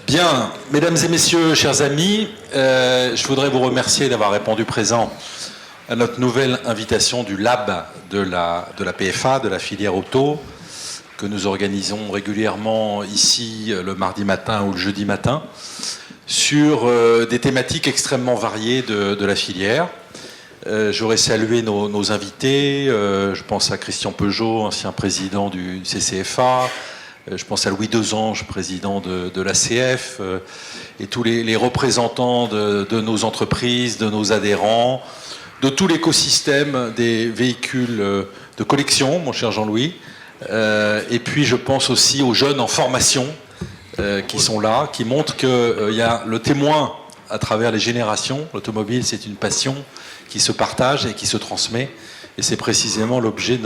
Bien, mesdames et messieurs, chers amis, je voudrais vous remercier d'avoir répondu présent à notre nouvelle invitation du Lab de la PFA, de la filière auto, que nous organisons régulièrement ici le mardi matin ou le jeudi matin, sur des thématiques extrêmement variées de la filière. J'aurais salué nos invités, je pense à Christian Peugeot, ancien président du CCFA, je pense à Louis Desange, président de l'ACF, et tous les représentants de nos entreprises, de nos adhérents, de tout l'écosystème des véhicules de collection, mon cher Jean-Louis. Et puis je pense aussi aux jeunes en formation qui sont là, qui montrent qu'il y a le témoin à travers les générations. L'automobile, c'est une passion qui se partage et qui se transmet. Et c'est précisément l'objet de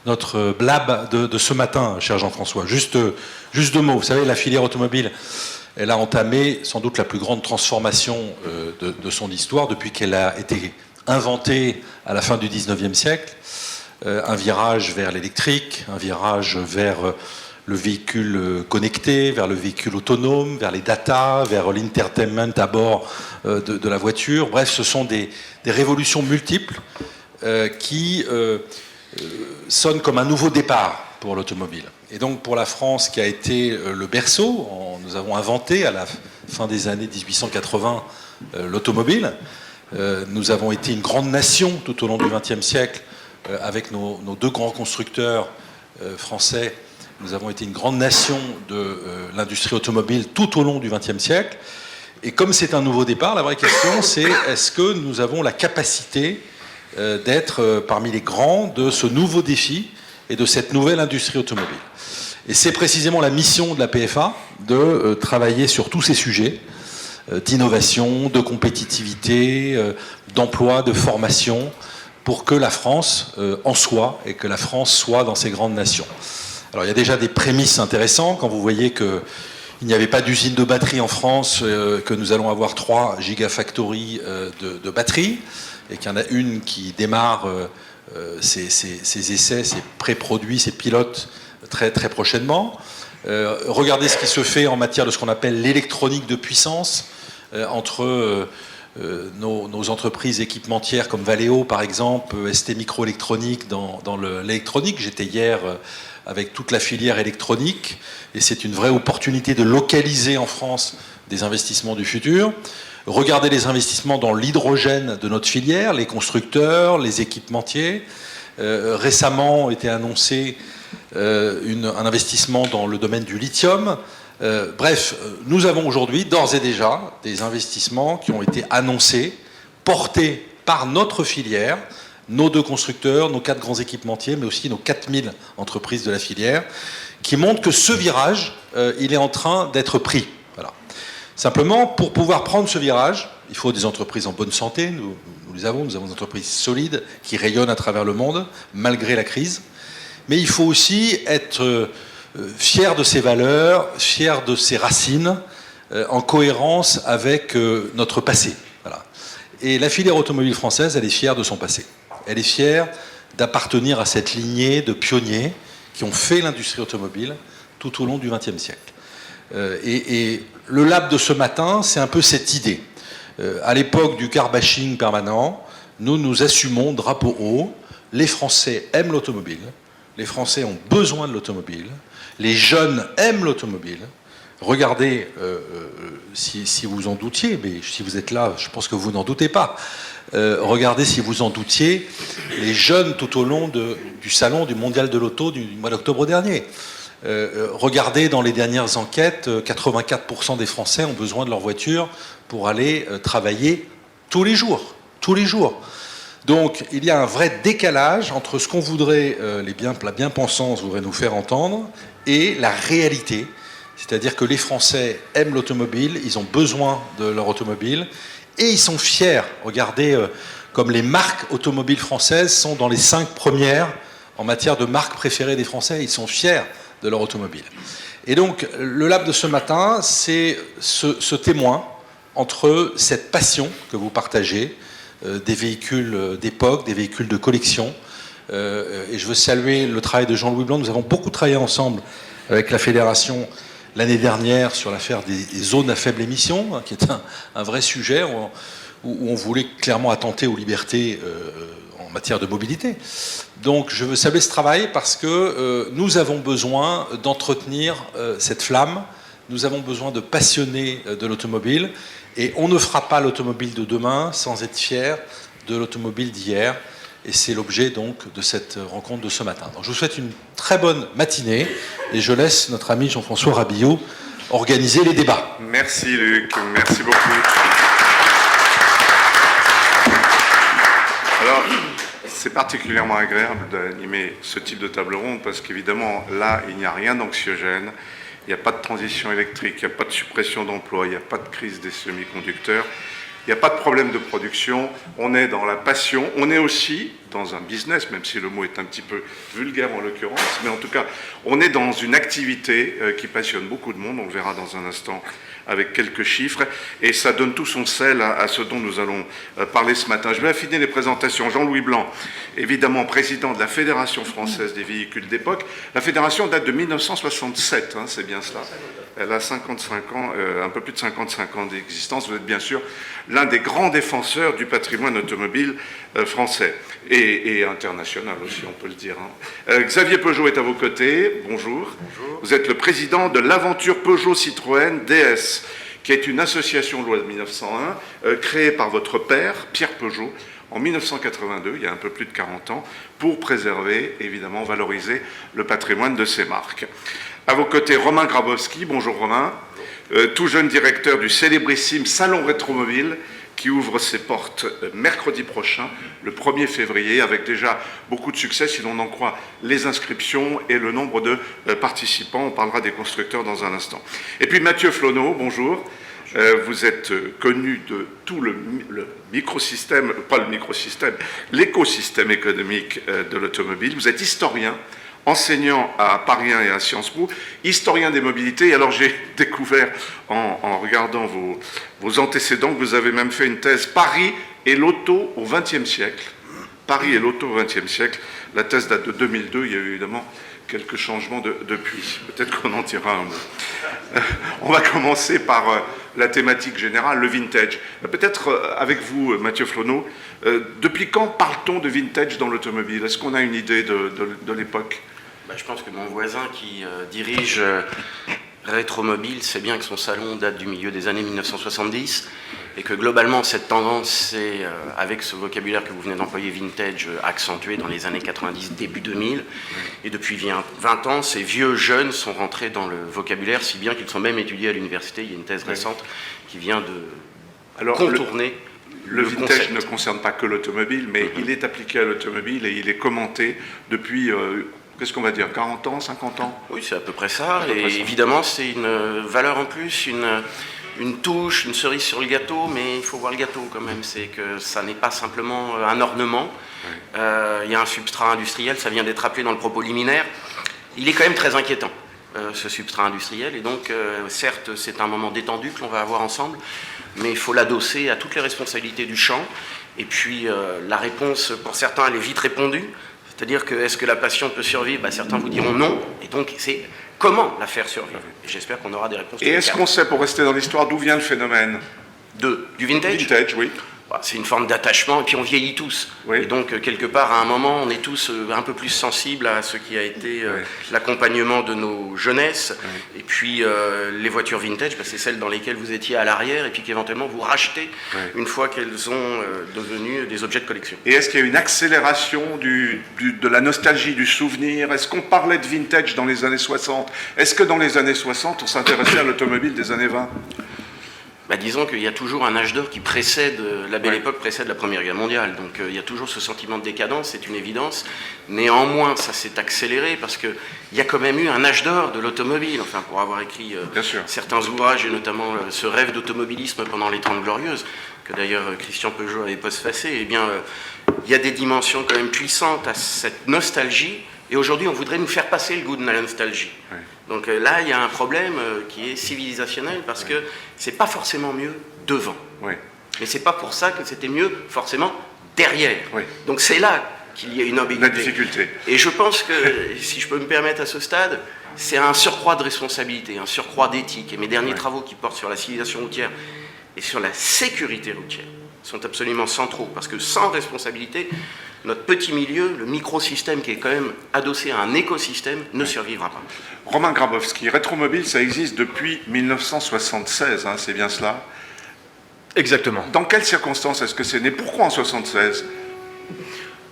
notre blab de ce matin, cher Jean-François. Juste deux mots. Vous savez, la filière automobile, elle a entamé sans doute la plus grande transformation de son histoire depuis qu'elle a été inventée à la fin du 19e siècle. Un virage vers l'électrique, un virage vers le véhicule connecté, vers le véhicule autonome, vers les data, vers l'entertainment à bord de la voiture. Bref, ce sont des révolutions multiples qui sonnent comme un nouveau départ pour l'automobile. Et donc pour la France, qui a été le berceau, nous avons inventé à la fin des années 1880 l'automobile. Nous avons été une grande nation tout au long du XXe siècle avec nos deux grands constructeurs français. Nous avons été une grande nation de l'industrie automobile tout au long du XXe siècle. Et comme c'est un nouveau départ, la vraie question, c'est est-ce que nous avons la capacité d'être parmi les grands de ce nouveau défi et de cette nouvelle industrie automobile. Et c'est précisément la mission de la PFA de travailler sur tous ces sujets d'innovation, de compétitivité, d'emploi, de formation, pour que la France en soit et que la France soit dans ces grandes nations. Alors il y a déjà des prémices intéressantes quand vous voyez qu'il n'y avait pas d'usine de batterie en France, que nous allons avoir 3 gigafactories de batteries, et qu'il y en a une qui démarre ses essais, ses pré-produits, ses pilotes très, très prochainement. Regardez ce qui se fait en matière de ce qu'on appelle l'électronique de puissance entre nos entreprises équipementières comme Valeo par exemple, ST Microélectronique dans l'électronique. J'étais hier avec toute la filière électronique et c'est une vraie opportunité de localiser en France des investissements du futur. Regardez les investissements dans l'hydrogène de notre filière, les constructeurs, les équipementiers. Récemment a été annoncé un investissement dans le domaine du lithium. Bref, nous avons aujourd'hui d'ores et déjà des investissements qui ont été annoncés, portés par notre filière, nos 2 constructeurs, nos 4 grands équipementiers, mais aussi nos 4000 entreprises de la filière, qui montrent que ce virage, il est en train d'être pris. Voilà. Simplement, pour pouvoir prendre ce virage, il faut des entreprises en bonne santé, nous les avons, nous avons des entreprises solides qui rayonnent à travers le monde, malgré la crise. Mais il faut aussi être fier de ses valeurs, fier de ses racines, en cohérence avec notre passé. Voilà. Et la filière automobile française, elle est fière de son passé. Elle est fière d'appartenir à cette lignée de pionniers qui ont fait l'industrie automobile tout au long du XXe siècle. Et le lab de ce matin, c'est un peu cette idée. À l'époque du car bashing permanent, nous assumons drapeau haut. Les Français aiment l'automobile. Les Français ont besoin de l'automobile. Les jeunes aiment l'automobile. Regardez, si vous en doutiez, mais si vous êtes là, je pense que vous n'en doutez pas. Regardez si vous en doutiez, les jeunes tout au long du salon du mondial de l'auto du mois d'octobre dernier. Regardez dans les dernières enquêtes, 84% des Français ont besoin de leur voiture pour aller travailler tous les jours. Tous les jours. Donc il y a un vrai décalage entre ce qu'on voudrait, la bien-pensance voudrait nous faire entendre, et la réalité. C'est-à-dire que les Français aiment l'automobile, ils ont besoin de leur automobile, et ils sont fiers. Regardez comme les marques automobiles françaises sont dans les 5 premières en matière de marques préférées des Français, ils sont fiers de leur automobile. Et donc le lab de ce matin, c'est ce témoin entre cette passion que vous partagez, des véhicules d'époque, des véhicules de collection. Et je veux saluer le travail de Jean-Louis Blanc. Nous avons beaucoup travaillé ensemble avec la Fédération l'année dernière sur l'affaire des zones à faible émission, hein, qui est un vrai sujet où on voulait clairement attenter aux libertés en matière de mobilité. Donc je veux saluer ce travail parce que nous avons besoin d'entretenir cette flamme, nous avons besoin de passionnés de l'automobile, et on ne fera pas l'automobile de demain sans être fier de l'automobile d'hier. Et c'est l'objet donc de cette rencontre de ce matin. Donc je vous souhaite une très bonne matinée et je laisse notre ami Jean-François Rabillot organiser les débats. Merci Luc, merci beaucoup. Alors, c'est particulièrement agréable d'animer ce type de table ronde parce qu'évidemment, là, il n'y a rien d'anxiogène, il n'y a pas de transition électrique, il n'y a pas de suppression d'emplois, il n'y a pas de crise des semi-conducteurs. Il n'y a pas de problème de production, on est dans la passion, on est aussi dans un business, même si le mot est un petit peu vulgaire en l'occurrence, mais en tout cas, on est dans une activité qui passionne beaucoup de monde, on le verra dans un instant avec quelques chiffres, et ça donne tout son sel à ce dont nous allons parler ce matin. Je vais affiner les présentations. Jean-Louis Blanc, évidemment président de la Fédération française des véhicules d'époque. La fédération date de 1967, hein, c'est bien cela. Elle a 55 ans, un peu plus de 55 ans d'existence. Vous êtes bien sûr l'un des grands défenseurs du patrimoine automobile français et international aussi, on peut le dire. Hein. Xavier Peugeot est à vos côtés. Bonjour. Bonjour. Vous êtes le président de l'Aventure Peugeot Citroën DS, qui est une association loi de 1901 créée par votre père, Pierre Peugeot, en 1982, il y a un peu plus de 40 ans, pour préserver, évidemment, valoriser le patrimoine de ces marques. À vos côtés, Romain Grabowski. Bonjour Romain. Tout jeune directeur du célébrissime Salon Rétromobile qui ouvre ses portes mercredi prochain, le 1er février, avec déjà beaucoup de succès, si l'on en croit les inscriptions et le nombre de participants. On parlera des constructeurs dans un instant. Et puis Mathieu Flonneau, bonjour. Vous êtes connu de tout le microsystème, pas le microsystème, l'écosystème économique de l'automobile. Vous êtes historien, enseignant à Paris 1 et à Sciences Po, historien des mobilités. Alors j'ai découvert en regardant vos antécédents que vous avez même fait une thèse Paris et l'auto au XXe siècle. Paris et l'auto au XXe siècle. La thèse date de 2002. Il y a eu évidemment quelques changements depuis. Peut-être qu'on en tirera un mot. On va commencer par la thématique générale, le vintage. Peut-être avec vous, Mathieu Flonneau, depuis quand parle-t-on de vintage dans l'automobile? Est-ce qu'on a une idée de l'époque? Je pense que mon voisin qui dirige Rétromobile sait bien que son salon date du milieu des années 1970 et que globalement cette tendance c'est, avec ce vocabulaire que vous venez d'employer, vintage, accentué dans les années 90, début 2000, et depuis 20 ans, ces vieux jeunes sont rentrés dans le vocabulaire, si bien qu'ils sont même étudiés à l'université. Il y a une thèse récente qui vient de contourner le vintage concept. Ne concerne pas que l'automobile, mais il est appliqué à l'automobile et il est commenté depuis... qu'est-ce qu'on va dire, 40 ans, 50 ans? Oui, c'est à peu près ça. Et évidemment, c'est une valeur en plus, une touche, une cerise sur le gâteau, mais il faut voir le gâteau quand même. C'est que ça n'est pas simplement un ornement. Il y a un substrat industriel, ça vient d'être appelé dans le propos liminaire. Il est quand même très inquiétant, ce substrat industriel. Et donc, certes, c'est un moment détendu que l'on va avoir ensemble, mais il faut l'adosser à toutes les responsabilités du champ. Et puis, la réponse, pour certains, elle est vite répondue. C'est-à-dire que est-ce que la passion peut survivre? Certains vous diront non. Et donc, c'est comment la faire survivre? Et j'espère qu'on aura des réponses. Et est-ce qu'on sait, pour rester dans l'histoire, d'où vient le phénomène? Du vintage? Vintage, oui. C'est une forme d'attachement, et puis on vieillit tous. Oui. Et donc, quelque part, à un moment, on est tous un peu plus sensibles à ce qui a été l'accompagnement de nos jeunesses. Et puis, les voitures vintage, c'est celles dans lesquelles vous étiez à l'arrière, et puis qu'éventuellement vous rachetez une fois qu'elles ont devenu des objets de collection. Et est-ce qu'il y a une accélération de la nostalgie, du souvenir? Est-ce qu'on parlait de vintage dans les années 60? Est-ce que dans les années 60, on s'intéressait à l'automobile des années 20? Disons qu'il y a toujours un âge d'or qui précède, la belle époque précède la Première Guerre mondiale, donc il y a toujours ce sentiment de décadence, c'est une évidence. Néanmoins, ça s'est accéléré parce qu'il y a quand même eu un âge d'or de l'automobile, enfin pour avoir écrit certains ouvrages, et notamment ce rêve d'automobilisme pendant les 30 Glorieuses, que d'ailleurs Christian Peugeot avait postfacé. Eh bien, il y a des dimensions quand même puissantes à cette nostalgie, et aujourd'hui on voudrait nous faire passer le goût de la nostalgie. Donc là, il y a un problème qui est civilisationnel parce que c'est pas forcément mieux devant. Mais c'est pas pour ça que c'était mieux forcément derrière. Donc c'est là qu'il y a une ambiguïté. La difficulté. Et je pense que, si je peux me permettre à ce stade, c'est un surcroît de responsabilité, un surcroît d'éthique. Et mes derniers travaux qui portent sur la civilisation routière et sur la sécurité routière sont absolument centraux, parce que sans responsabilité, notre petit milieu, le microsystème qui est quand même adossé à un écosystème, ne survivra pas. Romain Grabowski, Rétromobile, ça existe depuis 1976, hein, c'est bien cela? Exactement. Dans quelles circonstances est-ce que c'est né? Pourquoi en 1976?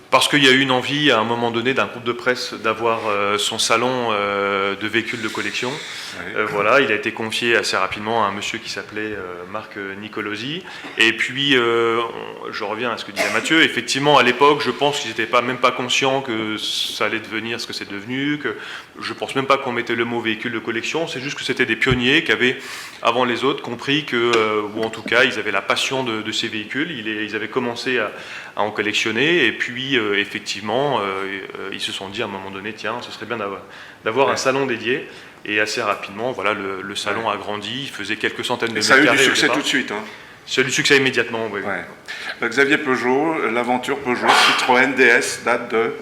Parce qu'il y a eu une envie, à un moment donné, d'un groupe de presse d'avoir son salon de véhicules de collection. Oui. Voilà, il a été confié assez rapidement à un monsieur qui s'appelait Marc Nicolosi. Et puis, je reviens à ce que disait Mathieu. Effectivement, à l'époque, je pense qu'ils n'étaient même pas conscients que ça allait devenir ce que c'est devenu. Que je ne pense même pas qu'on mettait le mot véhicule de collection. C'est juste que c'était des pionniers qui avaient, avant les autres, compris que, ou en tout cas, ils avaient la passion de ces véhicules. Ils avaient commencé à en collectionner. Et puis, effectivement, ils se sont dit à un moment donné, tiens, ce serait bien d'avoir un salon dédié. Et assez rapidement, voilà, le salon a grandi, il faisait quelques centaines de mètres carrés. Ça a eu du succès tout de suite. Hein. Ça a eu du succès immédiatement, oui. Ouais. Xavier Peugeot, l'aventure Peugeot, Citroën DS date de...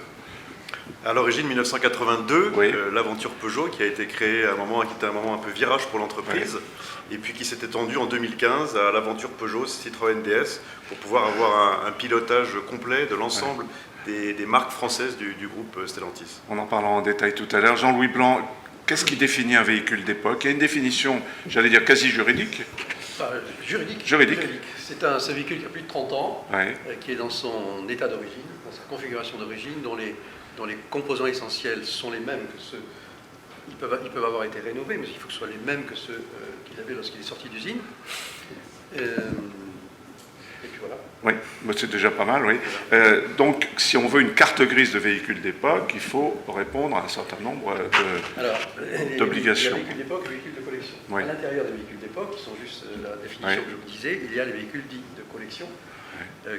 À l'origine, 1982, oui. l'aventure Peugeot qui a été créée à un moment qui était un moment un peu virage pour l'entreprise, et puis qui s'est étendue en 2015 à l'aventure Peugeot Citroën DS pour pouvoir avoir un pilotage complet de l'ensemble des marques françaises du groupe Stellantis. On en parlera en détail tout à l'heure. Jean-Louis Blanc, qu'est-ce qui définit un véhicule d'époque? Il y a une définition, j'allais dire quasi juridique. Juridique. C'est un véhicule qui a plus de 30 ans, Ouais. qui est dans son état d'origine, dans sa configuration d'origine, dont les composants essentiels sont les mêmes que ceux... Ils peuvent avoir été rénovés, mais il faut que ce soit les mêmes que ceux qu'il avait lorsqu'il est sorti d'usine. Et puis voilà. Oui, c'est déjà pas mal, oui. Donc, si on veut une carte grise de véhicules d'époque, il faut répondre à un certain nombre d'obligations. Il y a véhicules d'époque et véhicules de collection. Oui. À l'intérieur des véhicules d'époque, qui sont juste la définition que je vous disais, il y a les véhicules dits de collection,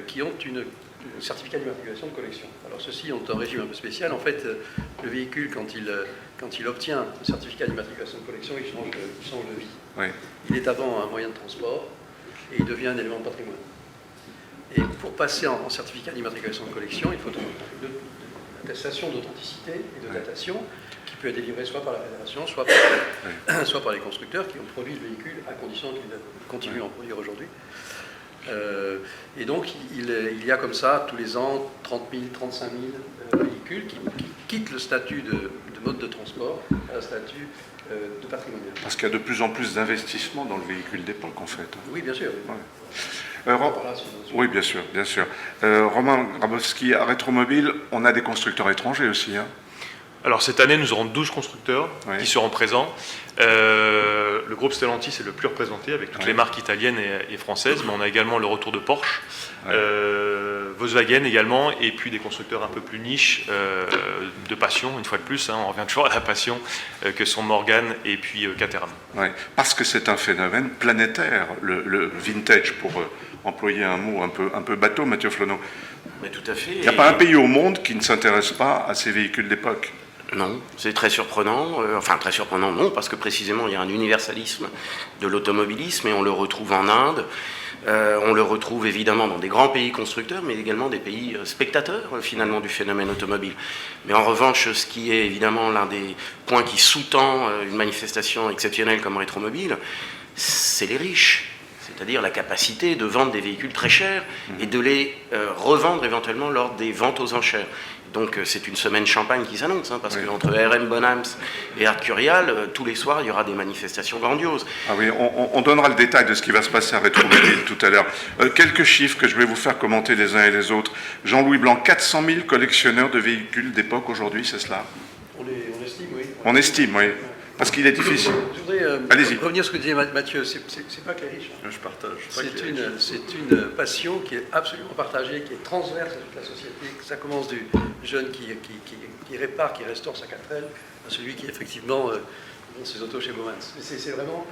qui ont un certificat d'immatriculation de collection. Alors ceux-ci ont un régime un peu spécial. En fait, le véhicule, quand il obtient un certificat d'immatriculation de collection, il change de vie. Oui. Il est avant un moyen de transport et il devient un élément de patrimoine. Et pour passer en certificat d'immatriculation de collection, il faut une attestation d'authenticité et de datation qui peut être délivrée soit par la fédération, soit par les constructeurs qui ont produit le véhicule à condition qu'ils continuent à en produire aujourd'hui. Et donc, il y a comme ça, tous les ans, 30 000, 35 000 véhicules qui quittent le statut de mode de transport à un statut de patrimonial. Parce qu'il y a de plus en plus d'investissements dans le véhicule d'époque, en fait. Oui, bien sûr. Oui, bien sûr, bien sûr. Romain Grabowski, à Rétromobile, on a des constructeurs étrangers aussi. Hein. Alors cette année, nous aurons 12 constructeurs qui seront présents. Le groupe Stellantis est le plus représenté avec toutes les marques italiennes et françaises, mais on a également le retour de Porsche, Volkswagen également, et puis des constructeurs un peu plus niches de passion, une fois de plus, on revient toujours à la passion, que sont Morgan et puis Caterham. Ouais, parce que c'est un phénomène planétaire, le vintage, pour employer un mot un peu bateau, Mathieu Flonneau. Mais tout à fait. Il n'y a pas un pays au monde qui ne s'intéresse pas à ces véhicules d'époque. Non, c'est très surprenant. Enfin, très surprenant, non, parce que précisément, il y a un universalisme de l'automobilisme et on le retrouve en Inde. On le retrouve évidemment dans des grands pays constructeurs, mais également des pays spectateurs, finalement, du phénomène automobile. Mais en revanche, ce qui est évidemment l'un des points qui sous-tend une manifestation exceptionnelle comme Rétromobile, c'est les riches. C'est-à-dire la capacité de vendre des véhicules très chers et de les revendre éventuellement lors des ventes aux enchères. Donc c'est une semaine champagne qui s'annonce, parce qu'entre RM Bonhams et Arcurial, tous les soirs, il y aura des manifestations grandioses. Ah oui, on donnera le détail de ce qui va se passer à Rétromobile tout à l'heure. Quelques chiffres que je vais vous faire commenter les uns et les autres. Jean-Louis Blanc, 400 000 collectionneurs de véhicules d'époque aujourd'hui, c'est cela? On estime, oui. On estime, oui. Parce qu'il est difficile. Je voudrais revenir sur ce que disait Mathieu. C'est pas que les riches. Je partage. C'est une passion qui est absolument partagée, qui est transverse à toute la société. Ça commence du jeune qui répare, qui restaure sa 4L, à celui qui effectivement vend ses autos chez Bowman. C'est vraiment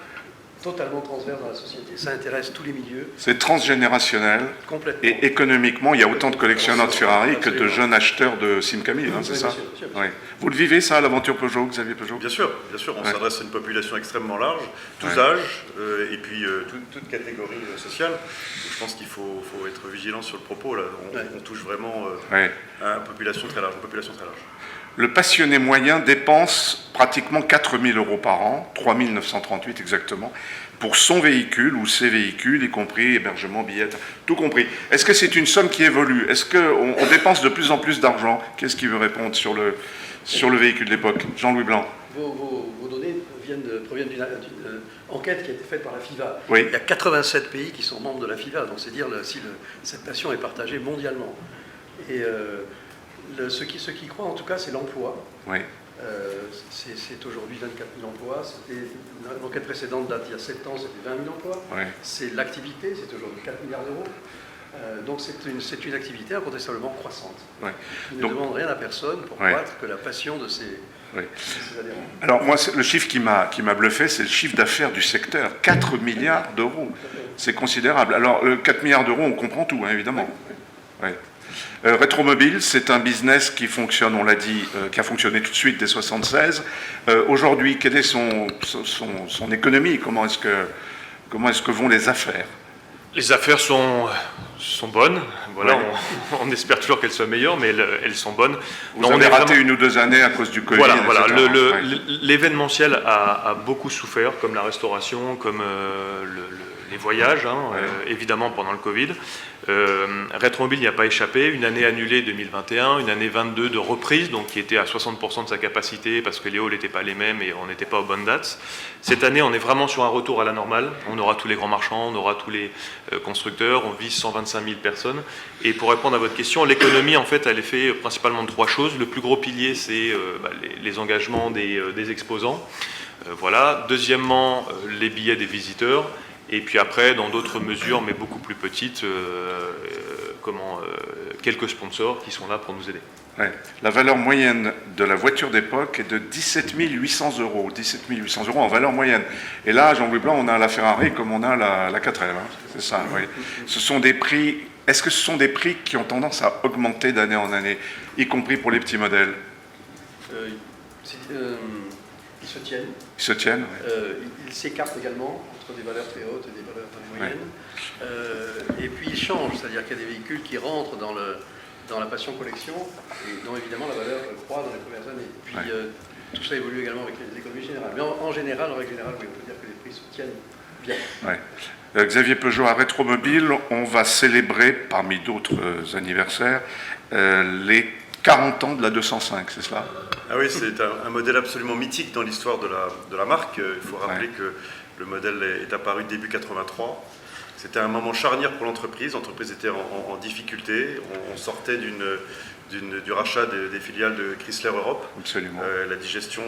totalement transverse dans la société. Ça intéresse tous les milieux. C'est transgénérationnel. Complètement. Et économiquement, il y a autant de collectionneurs de Ferrari que de jeunes acheteurs de Simcamille, c'est ça? Bien sûr. Oui. Vous le vivez, ça, l'aventure Peugeot, Xavier Peugeot? Bien sûr. On s'adresse à une population extrêmement large, tous âges, et puis toute catégorie sociale. Je pense qu'il faut être vigilant sur le propos. Là. On touche vraiment à une population très large. le passionné moyen dépense pratiquement 4 000 € par an, 3 938 exactement, pour son véhicule ou ses véhicules, y compris hébergement, billets, tout compris. Est-ce que c'est une somme qui évolue? Est-ce qu'on dépense de plus en plus d'argent? Qu'est-ce qui veut répondre sur le véhicule de l'époque? Jean-Louis Blanc. Vos données proviennent d'une enquête qui a été faite par la FIFA. Oui. Il y a 87 pays qui sont membres de la FIFA, donc c'est dire si cette passion est partagée mondialement. Et ce qui croit en tout cas, c'est l'emploi. Oui. C'est aujourd'hui 24 000 emplois. L'enquête précédente date d'il y a 7 ans, c'était 20 000 emplois. Oui. C'est l'activité, c'est aujourd'hui 4 milliards d'euros. Donc c'est une activité incontestablement croissante. Oui. Qui ne demande rien à personne pour croître que la passion de ses adhérents. Alors moi, le chiffre qui m'a bluffé, c'est le chiffre d'affaires du secteur. 4 milliards d'euros. C'est considérable. Alors 4 milliards d'euros, on comprend tout, hein, évidemment. Oui. Rétromobile, c'est un business qui fonctionne, on l'a dit, qui a fonctionné tout de suite dès 1976. Aujourd'hui, quelle est son économie? Comment est-ce que vont les affaires? Les affaires sont bonnes. Voilà, on espère toujours qu'elles soient meilleures, mais elles sont bonnes. Vous avez raté une ou 2 années à cause du Covid. Voilà. L'événementiel a beaucoup souffert, comme la restauration, comme les voyages, évidemment pendant le Covid. Rétromobile n'y a pas échappé, une année annulée 2021, une année 22 de reprise, donc qui était à 60% de sa capacité parce que les halls n'étaient pas les mêmes et on n'était pas aux bonnes dates. Cette année, on est vraiment sur un retour à la normale. On aura tous les grands marchands, on aura tous les constructeurs, on vise 125 000 personnes. Et pour répondre à votre question, l'économie, en fait, elle est faite principalement de 3 choses. Le plus gros pilier, c'est les engagements des exposants. Voilà. Deuxièmement, les billets des visiteurs. Et puis après, dans d'autres mesures, mais beaucoup plus petites, quelques sponsors qui sont là pour nous aider. Ouais. La valeur moyenne de la voiture d'époque est de 17 800 €. 17 800 € en valeur moyenne. Et là, Jean-Louis Blanc, on a la Ferrari comme on a la 4L. Hein. C'est ça, oui. Ce sont des prix. Est-ce que ce sont des prix qui ont tendance à augmenter d'année en année, y compris pour les petits modèles? Ils se tiennent. Ils se tiennent, oui. Ils s'écartent également entre des valeurs très hautes et des valeurs très moyennes. Et puis ils changent, c'est-à-dire qu'il y a des véhicules qui rentrent dans la passion collection et dont évidemment la valeur croît dans les premières années. Et puis tout ça évolue également avec les économies générales. Mais en général, en règle générale, oui, on peut dire que les prix se tiennent bien. Ouais. Xavier Peugeot à Rétromobile, on va célébrer, parmi d'autres anniversaires, les 40 ans de la 205, c'est cela? Ah oui, c'est un modèle absolument mythique dans l'histoire de la marque. Il faut rappeler que le modèle est apparu début 83. C'était un moment charnière pour l'entreprise. L'entreprise était en difficulté. On sortait du rachat des filiales de Chrysler Europe. Absolument. La digestion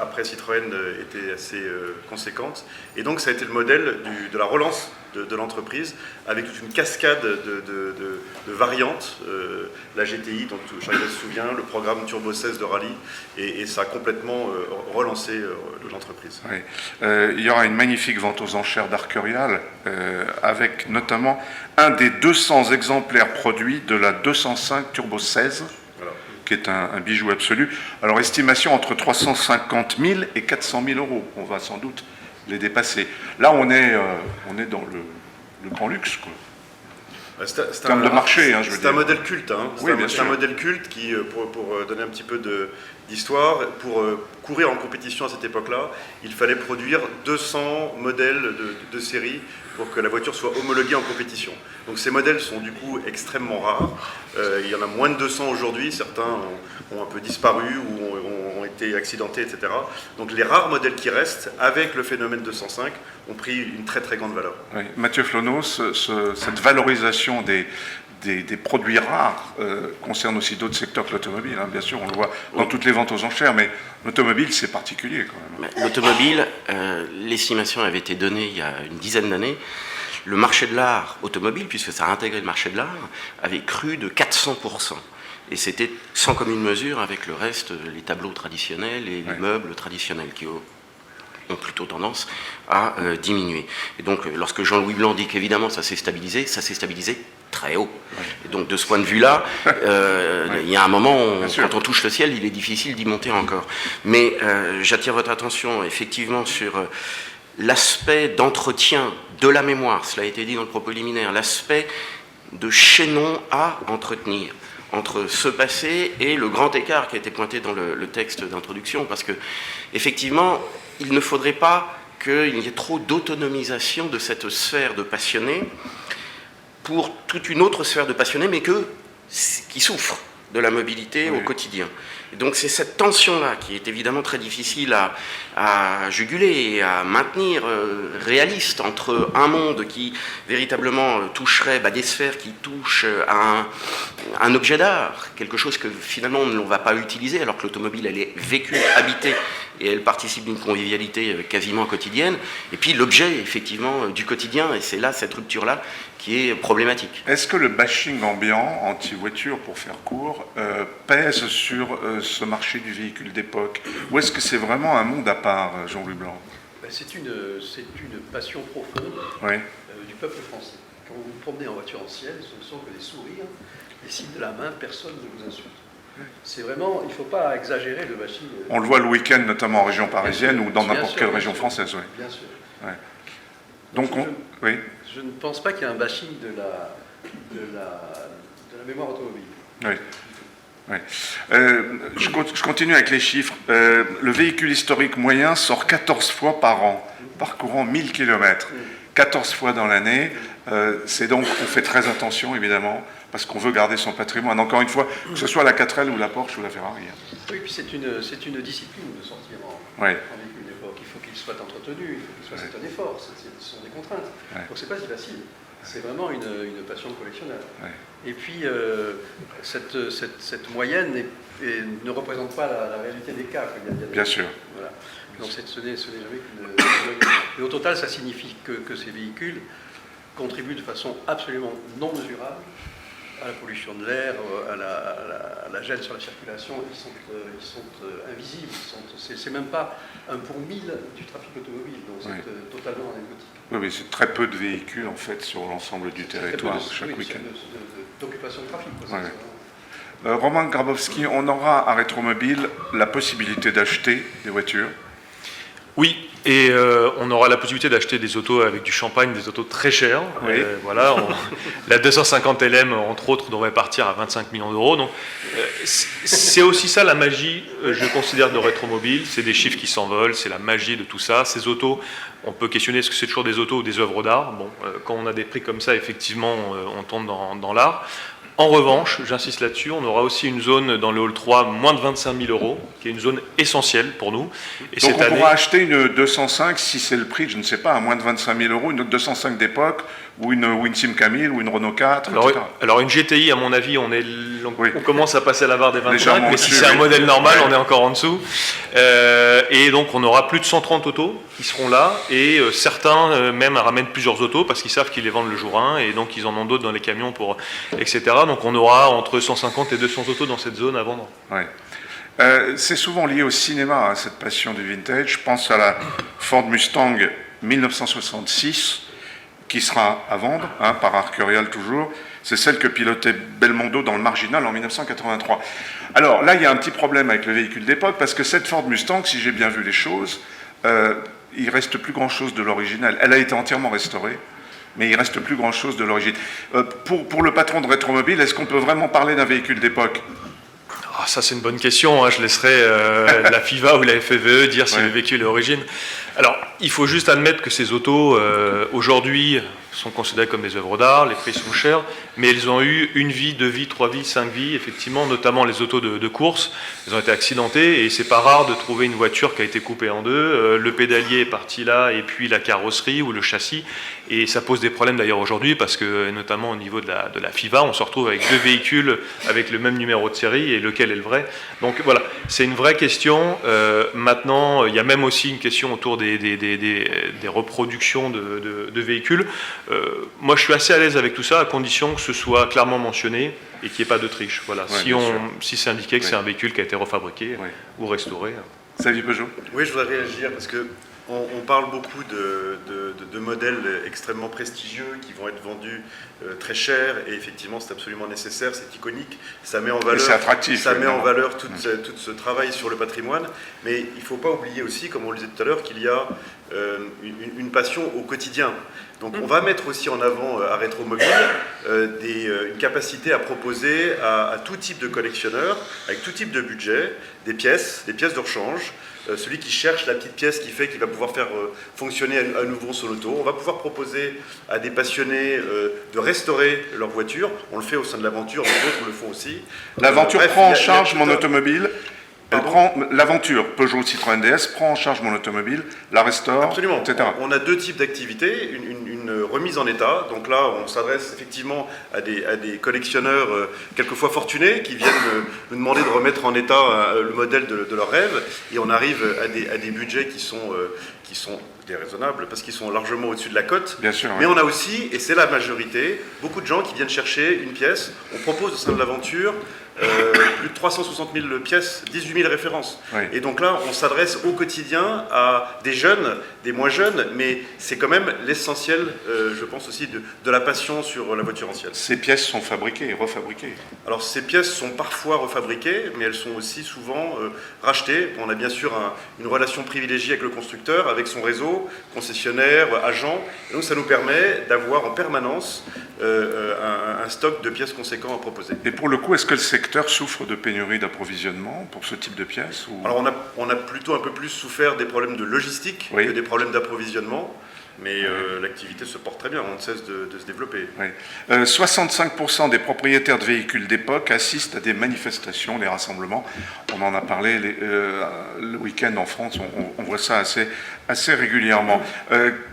après Citroën était assez conséquente. Et donc ça a été le modèle de la relance de l'entreprise, avec toute une cascade de variantes, la GTI dont chacun se souvient, le programme Turbo 16 de rallye, et ça a complètement relancé l'entreprise. Oui. Il y aura une magnifique vente aux enchères d'Arcurial, avec notamment un des 200 exemplaires produits de la 205 Turbo 16, qui est un bijou absolu. Alors, estimation entre 350 000 et 400 000 €. On va sans doute les dépasser. Là, on est dans le grand luxe, quoi. C'est un marché, hein, je veux dire. C'est un modèle culte. Hein. C'est un modèle culte qui, pour donner un petit peu d'histoire, pour courir en compétition à cette époque-là, il fallait produire 200 modèles de série pour que la voiture soit homologuée en compétition. Donc ces modèles sont du coup extrêmement rares. Il y en a moins de 200 aujourd'hui. Certains ont un peu disparu ou ont été accidentés, etc. Donc les rares modèles qui restent, avec le phénomène 205, ont pris une très très grande valeur. Oui. Mathieu Flonneau, cette valorisation des produits rares concerne aussi d'autres secteurs que l'automobile. Hein. Bien sûr, on le voit dans toutes les ventes aux enchères, mais l'automobile, c'est particulier quand même. L'automobile, l'estimation avait été donnée il y a une dizaine d'années. Le marché de l'art automobile, puisque ça a intégré le marché de l'art, avait cru de 400%. Et c'était sans commune mesure avec le reste, les tableaux traditionnels et les meubles traditionnels qui ont plutôt tendance à diminuer. Et donc, lorsque Jean-Louis Blanc dit qu'évidemment ça s'est stabilisé très haut. Et donc, de ce point de vue-là, il y a un moment, quand on touche le ciel, il est difficile d'y monter encore. Mais j'attire votre attention effectivement sur l'aspect d'entretien de la mémoire, cela a été dit dans le propos liminaire, l'aspect de chaînon à entretenir. entre ce passé et le grand écart qui a été pointé dans le texte d'introduction, parce que effectivement, il ne faudrait pas qu'il y ait trop d'autonomisation de cette sphère de passionnés pour toute une autre sphère de passionnés, mais qui souffrent de la mobilité au quotidien. Et donc c'est cette tension-là qui est évidemment très difficile à juguler et à maintenir réaliste entre un monde qui véritablement toucherait des sphères qui touchent à un objet d'art, quelque chose que finalement on ne va pas utiliser alors que l'automobile elle est vécue, habitée et elle participe d'une convivialité quasiment quotidienne, et puis l'objet effectivement du quotidien, et c'est là cette rupture-là qui est problématique. Est-ce que le bashing ambiant, anti-voiture pour faire court, pèse sur ce marché du véhicule d'époque? Ou est-ce que c'est vraiment un monde à part, Jean-Louis Blanc? C'est une passion profonde du peuple français. Quand vous vous promenez en voiture ancienne, ce ne sont que des sourires, des signes de la main, personne ne vous insulte. C'est vraiment, il ne faut pas exagérer le bashing. On le voit le week-end, notamment en région parisienne ou dans n'importe quelle région française. Oui. Bien sûr. Ouais. Donc, je ne pense pas qu'il y ait un bashing de la mémoire automobile. Oui. Oui. Je continue avec les chiffres. Le véhicule historique moyen sort 14 fois par an, parcourant 1000 km. 14 fois dans l'année. C'est donc, on fait très attention, évidemment, parce qu'on veut garder son patrimoine. Encore une fois, que ce soit la 4L ou la Porsche ou la Ferrari. Oui, puis c'est une discipline de sortir en véhicule d'époque. Il faut qu'il soit entretenu, il faut qu'il soit, c'est un effort, ce sont des contraintes. Donc c'est pas si facile. C'est vraiment une passion collectionneur. Et puis, cette moyenne ne représente pas la réalité des cas. Bien sûr. Voilà. Donc ce n'est jamais qu'une... Et au total, ça signifie que ces véhicules contribuent de façon absolument non mesurable à la pollution de l'air, à la gêne sur la circulation. Ils sont invisibles. C'est même pas 1 pour 1000 du trafic automobile, donc c'est totalement anecdotique. Oui, c'est très peu de véhicules en fait sur l'ensemble du territoire chaque week-end. D'occupation de trafic. Roman Grabowski, on aura à Rétromobile la possibilité d'acheter des voitures? Oui, et on aura la possibilité d'acheter des autos avec du champagne, des autos très chères. Voilà, la 250 LM, entre autres, devrait partir à 25 millions d'euros. Donc, c'est aussi ça la magie, je considère, de Rétromobile. C'est des chiffres qui s'envolent, c'est la magie de tout ça. Ces autos, on peut questionner est-ce que c'est toujours des autos ou des œuvres d'art. Bon, quand on a des prix comme ça, effectivement, on tombe dans l'art. En revanche, j'insiste là-dessus, on aura aussi une zone dans le hall 3, moins de 25 000 euros, qui est une zone essentielle pour nous. Et donc on pourra acheter une 205, si c'est le prix, je ne sais pas, à moins de 25 000 euros, une 205 d'époque, ou une Simca 1000, ou une Renault 4, etc. Alors une GTI, à mon avis, on commence à passer à la barre des 25, mais si c'est un modèle normal, on est encore en dessous. Et donc on aura plus de 130 autos qui seront là, et certains même ramènent plusieurs autos, parce qu'ils savent qu'ils les vendent le jour 1, et donc ils en ont d'autres dans les camions, etc. Donc on aura entre 150 et 200 autos dans cette zone à vendre. C'est souvent lié au cinéma, cette passion du vintage. Je pense à la Ford Mustang 1966, qui sera à vendre, par Arcurial toujours. C'est celle que pilotait Belmondo dans Le Marginal en 1983. Alors là, il y a un petit problème avec le véhicule d'époque, parce que cette Ford Mustang, si j'ai bien vu les choses, il ne reste plus grand-chose de l'original. Elle a été entièrement restaurée, mais il ne reste plus grand-chose de l'origine. Pour le patron de Rétromobile, est-ce qu'on peut vraiment parler d'un véhicule d'époque? Ça, c'est une bonne question. Je laisserai la FIVA ou la FFVE dire si le véhicule est d'origine. Alors, il faut juste admettre que ces autos, aujourd'hui, sont considérées comme des œuvres d'art, les prix sont chers, mais elles ont eu 1 vie, 2 vies, 3 vies, 5 vies, effectivement, notamment les autos de course. Elles ont été accidentées, et c'est pas rare de trouver une voiture qui a été coupée en deux. Le pédalier est parti là, et puis la carrosserie ou le châssis. Et ça pose des problèmes d'ailleurs aujourd'hui, parce que, notamment au niveau de la FIVA, on se retrouve avec 2 véhicules avec le même numéro de série, et lequel est le vrai. Donc voilà, c'est une vraie question. Maintenant, il y a même aussi une question autour des reproductions de véhicules. Moi, je suis assez à l'aise avec tout ça, à condition que ce soit clairement mentionné et qu'il n'y ait pas de triche. Voilà. Si c'est indiqué que c'est un véhicule qui a été refabriqué ou restauré. Xavier Peugeot. Oui, je voudrais réagir parce que On parle beaucoup de modèles extrêmement prestigieux qui vont être vendus très cher, et effectivement c'est absolument nécessaire, c'est iconique, ça met en valeur, c'est attractif, ça met en valeur tout ce travail sur le patrimoine, mais il ne faut pas oublier aussi, comme on le disait tout à l'heure, qu'il y a une passion au quotidien. Donc on va mettre aussi en avant à Rétromobile une capacité à proposer à tout type de collectionneur, avec tout type de budget, des pièces de rechange. Celui qui cherche la petite pièce qui fait qu'il va pouvoir faire fonctionner à nouveau son auto. On va pouvoir proposer à des passionnés de restaurer leur voiture. On le fait au sein de l'Aventure, d'autres le font aussi. L'Aventure Bref, prend en il y a charge tout mon un- automobile. L'Aventure Peugeot Citroën DS prend en charge mon automobile, la restaure, Absolument. etc. On a deux types d'activités. Une remise en état. Donc là, on s'adresse effectivement à des collectionneurs quelquefois fortunés qui viennent nous demander de remettre en état le modèle de leur rêve. Et on arrive à des budgets qui sont déraisonnables parce qu'ils sont largement au-dessus de la cote. Bien sûr, Mais oui. on a aussi, et c'est la majorité, beaucoup de gens qui viennent chercher une pièce. On propose au sein de l'aventure plus de 360 000 pièces, 18 000 références. Oui. Et donc là, on s'adresse au quotidien à des jeunes, des moins jeunes, mais c'est quand même l'essentiel, je pense aussi, de la passion sur la voiture ancienne. Ces pièces sont fabriquées, refabriquées. Alors ces pièces sont parfois refabriquées, mais elles sont aussi souvent rachetées. On a bien sûr une relation privilégiée avec le constructeur, avec son réseau, concessionnaire, agent. Et donc ça nous permet d'avoir en permanence un stock de pièces conséquent à proposer. Et pour le coup, est-ce que le secteur souffre de pénurie d'approvisionnement pour ce type de pièces ou... Alors on a plutôt un peu plus souffert des problèmes de logistique Oui. que des problèmes d'approvisionnement, mais l'activité se porte très bien, on ne cesse de se développer. Oui. 65% des propriétaires de véhicules d'époque assistent à des manifestations, des rassemblements. On en a parlé le week-end en France, on voit ça assez régulièrement.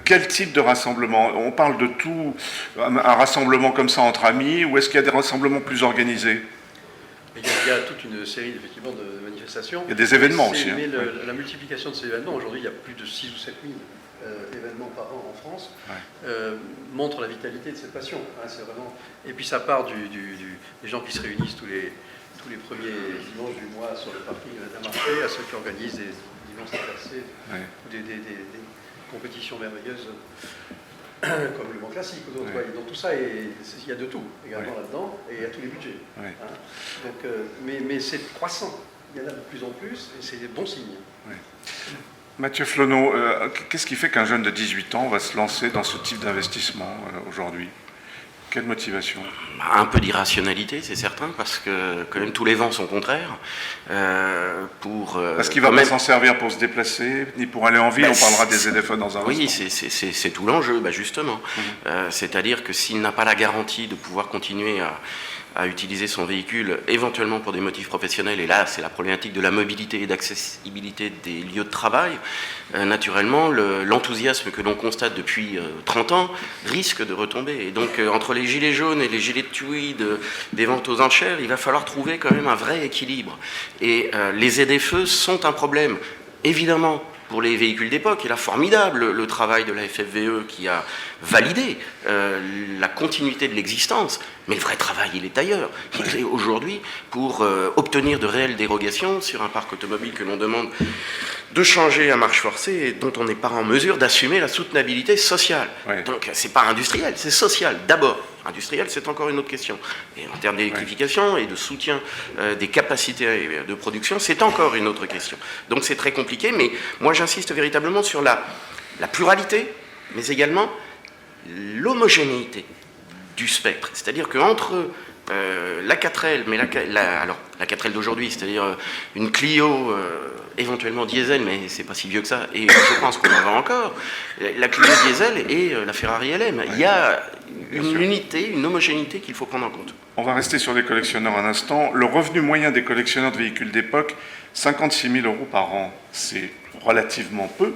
Quel type de rassemblement? On parle de tout, un rassemblement comme ça entre amis, ou est-ce qu'il y a des rassemblements plus organisés? Il y a toute une série effectivement de manifestations. Il y a des événements aussi, hein. Mais la multiplication de ces événements, aujourd'hui il y a plus de 6 ou 7 000 événements par an en France, montre la vitalité de cette passion. Hein, c'est vraiment... Et puis ça part des gens qui se réunissent tous les premiers dimanches du mois sur le parking d'un marché, à ceux qui organisent des dimanches traversés, ou des compétitions merveilleuses comme le Mans Classique ou d'autres. Ouais. Et donc tout ça, il y a de tout également là-dedans, et il y a tous les budgets. Ouais. Hein. Donc, mais c'est croissant, il y en a de plus en plus, et c'est des bons signes. Ouais. Mathieu Flonneau, qu'est-ce qui fait qu'un jeune de 18 ans va se lancer dans ce type d'investissement aujourd'hui? Quelle motivation? Un peu d'irrationalité, c'est certain, parce que quand même tous les vents sont contraires. Parce qu'il ne va pas s'en servir pour se déplacer, ni pour aller en ville, on parlera des ZFE dans un instant. Oui, c'est tout l'enjeu, justement. C'est-à-dire que s'il n'a pas la garantie de pouvoir continuer à utiliser son véhicule, éventuellement pour des motifs professionnels, et là c'est la problématique de la mobilité et d'accessibilité des lieux de travail, naturellement l'enthousiasme que l'on constate depuis 30 ans risque de retomber. Et donc entre les gilets jaunes et les gilets de tweed, des ventes aux enchères, il va falloir trouver quand même un vrai équilibre. Et les ZFE sont un problème, évidemment, pour les véhicules d'époque. Et là, formidable le travail de la FFVE qui a validé la continuité de l'existence. Mais le vrai travail, il est ailleurs. Il est aujourd'hui pour obtenir de réelles dérogations sur un parc automobile que l'on demande de changer à marche forcée et dont on n'est pas en mesure d'assumer la soutenabilité sociale. Ouais. Donc, c'est pas industriel, c'est social d'abord. Industriel, c'est encore une autre question. Et en termes d'électrification et de soutien des capacités de production, c'est encore une autre question. Donc c'est très compliqué, mais moi j'insiste véritablement sur la pluralité, mais également l'homogénéité du spectre. C'est-à-dire qu'entre la 4L, mais alors la 4L d'aujourd'hui, c'est-à-dire une Clio éventuellement diesel, mais c'est pas si vieux que ça, et je pense qu'on en va encore, la Clio diesel et la Ferrari LM. Il y a une unité, une homogénéité qu'il faut prendre en compte. On va rester sur les collectionneurs un instant. Le revenu moyen des collectionneurs de véhicules d'époque, 56 000 € par an, c'est relativement peu.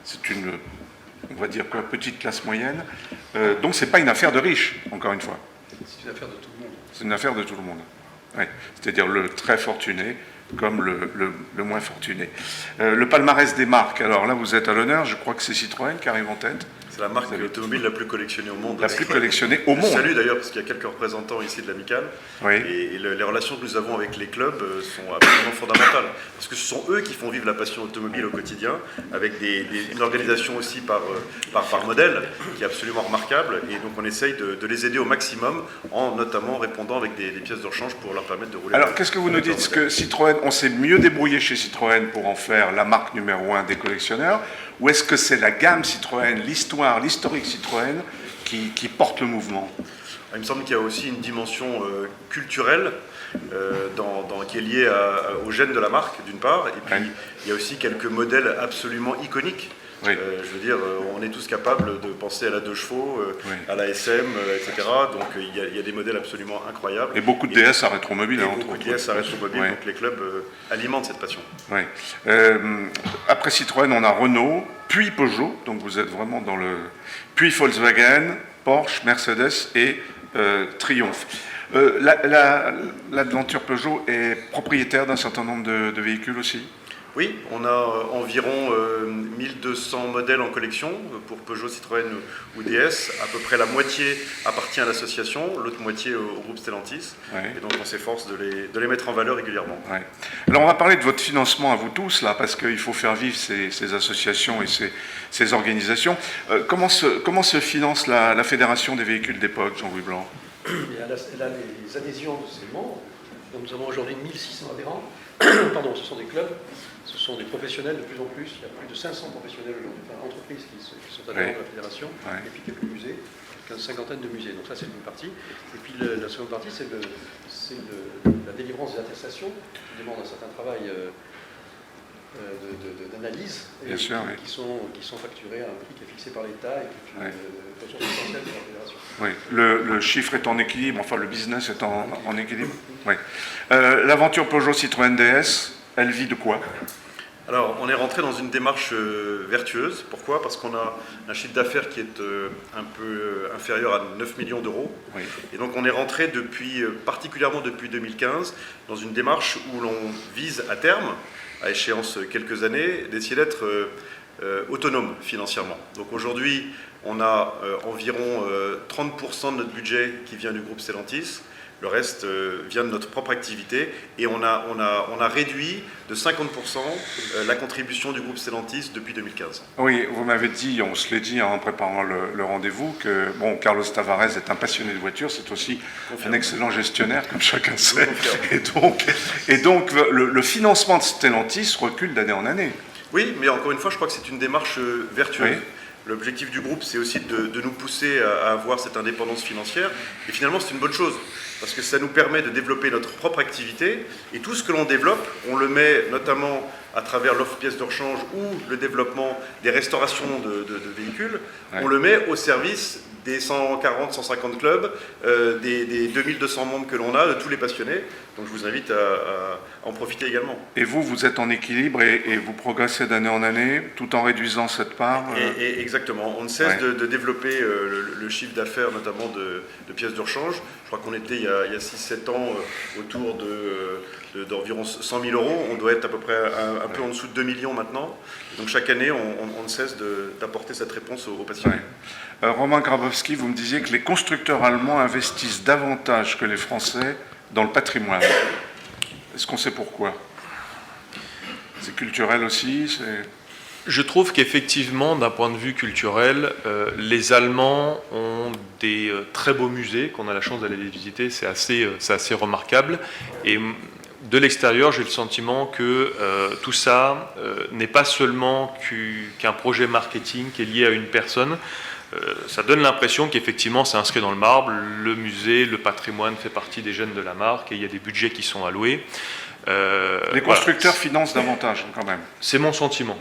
C'est une, on va dire, petite classe moyenne. Donc c'est pas une affaire de riches, encore une fois. C'est une affaire de tout le monde. C'est une affaire de tout le monde. Ouais. C'est-à-dire le très fortuné comme le moins fortuné. Le palmarès des marques, alors là vous êtes à l'honneur, je crois que c'est Citroën qui arrive en tête. C'est la marque automobile la plus collectionnée au monde. La plus collectionnée au monde. Salut d'ailleurs, parce qu'il y a quelques représentants ici de l'amicale. Oui. Et les relations que nous avons avec les clubs sont absolument fondamentales. Parce que ce sont eux qui font vivre la passion automobile au quotidien, avec une organisation aussi par modèle, qui est absolument remarquable. Et donc on essaye de les aider au maximum, en notamment répondant avec des pièces de rechange pour leur permettre de rouler. Alors, qu'est-ce que vous nous dites? Que Citroën, on s'est mieux débrouillé chez Citroën pour en faire la marque numéro 1 des collectionneurs, ou est-ce que c'est la gamme Citroën, l'historique Citroën qui porte le mouvement? Il me semble qu'il y a aussi une dimension culturelle qui est liée au gène de la marque, d'une part, et puis il y a aussi quelques modèles absolument iconiques. Oui. Je veux dire, on est tous capables de penser à la 2 chevaux, à la SM, etc. Donc il y a des modèles absolument incroyables. Et beaucoup de DS à rétromobile, et entre beaucoup autres. de DS à rétromobile, Ouais. donc les clubs alimentent cette passion. Oui. Après Citroën, on a Renault, puis Peugeot, donc vous êtes vraiment dans le... Puis Volkswagen, Porsche, Mercedes et Triumph. L'aventure Peugeot est propriétaire d'un certain nombre de véhicules aussi? Oui, on a environ 1200 modèles en collection pour Peugeot, Citroën ou DS. À peu près la moitié appartient à l'association, l'autre moitié au groupe Stellantis. Ouais. Et donc on s'efforce de les mettre en valeur régulièrement. Ouais. Alors on va parler de votre financement à vous tous, là, parce qu'il faut faire vivre ces associations et ces organisations. Comment se finance la Fédération des véhicules d'époque, Jean-Louis Blanc? Elle a les adhésions de ses membres. Donc nous avons aujourd'hui 1600 adhérents. Pardon, ce sont des clubs, ce sont des professionnels de plus en plus. Il y a plus de 500 professionnels aujourd'hui, enfin, entreprises qui sont adhérents de la fédération, et puis quelques musées, une cinquantaine de musées. Donc ça, c'est une partie. Et puis la seconde partie, c'est la délivrance des attestations, qui demande un certain travail d'analyse, Bien sûr, oui. qui sont facturés à un prix qui est fixé par l'État et qui est une ressource essentielle de la fédération. Oui, le chiffre est en équilibre, enfin le business est en équilibre. Oui. L'aventure Peugeot Citroën DS, elle vit de quoi? Alors, on est rentré dans une démarche vertueuse. Pourquoi? Parce qu'on a un chiffre d'affaires qui est un peu inférieur à 9 millions d'euros. Oui. Et donc, on est rentré particulièrement depuis 2015, dans une démarche où l'on vise à terme, à échéance quelques années, d'essayer d'être autonome financièrement. Donc aujourd'hui, on a environ 30% de notre budget qui vient du groupe Stellantis. Le reste vient de notre propre activité et on a réduit de 50% la contribution du groupe Stellantis depuis 2015. Oui, vous m'avez dit, on se l'est dit en préparant le rendez-vous, que Carlos Tavares est un passionné de voitures, c'est aussi un excellent gestionnaire, comme chacun sait. Et donc le financement de Stellantis recule d'année en année. Oui, mais encore une fois, je crois que c'est une démarche vertueuse. Oui. L'objectif du groupe, c'est aussi de nous pousser à avoir cette indépendance financière. Et finalement, c'est une bonne chose, parce que ça nous permet de développer notre propre activité. Et tout ce que l'on développe, on le met notamment à travers l'offre pièces de rechange ou le développement des restaurations de véhicules. Ouais. On le met au service des 140, 150 clubs, des 2200 membres que l'on a, de tous les passionnés. Donc je vous invite à en profiter également. Et vous êtes en équilibre et vous progressez d'année en année, tout en réduisant cette part Et exactement. On ne cesse de développer le chiffre d'affaires, notamment de pièces de rechange. Je crois qu'on était il y a 6-7 ans autour d'environ 100 000 euros. On doit être à peu près un peu en dessous de 2 millions maintenant. Donc chaque année, on ne cesse d'apporter cette réponse aux patients. Ouais. Romain Grabowski, vous me disiez que les constructeurs allemands investissent davantage que les Français dans le patrimoine. Est-ce qu'on sait pourquoi? C'est culturel aussi? Je trouve qu'effectivement, d'un point de vue culturel, les Allemands ont des très beaux musées qu'on a la chance d'aller les visiter. C'est assez remarquable. Et de l'extérieur, j'ai le sentiment que tout ça n'est pas seulement qu'un projet marketing qui est lié à une personne. Ça donne l'impression qu'effectivement c'est inscrit dans le marbre, le musée, le patrimoine fait partie des gènes de la marque et il y a des budgets qui sont alloués. Les constructeurs financent davantage quand même. C'est mon sentiment.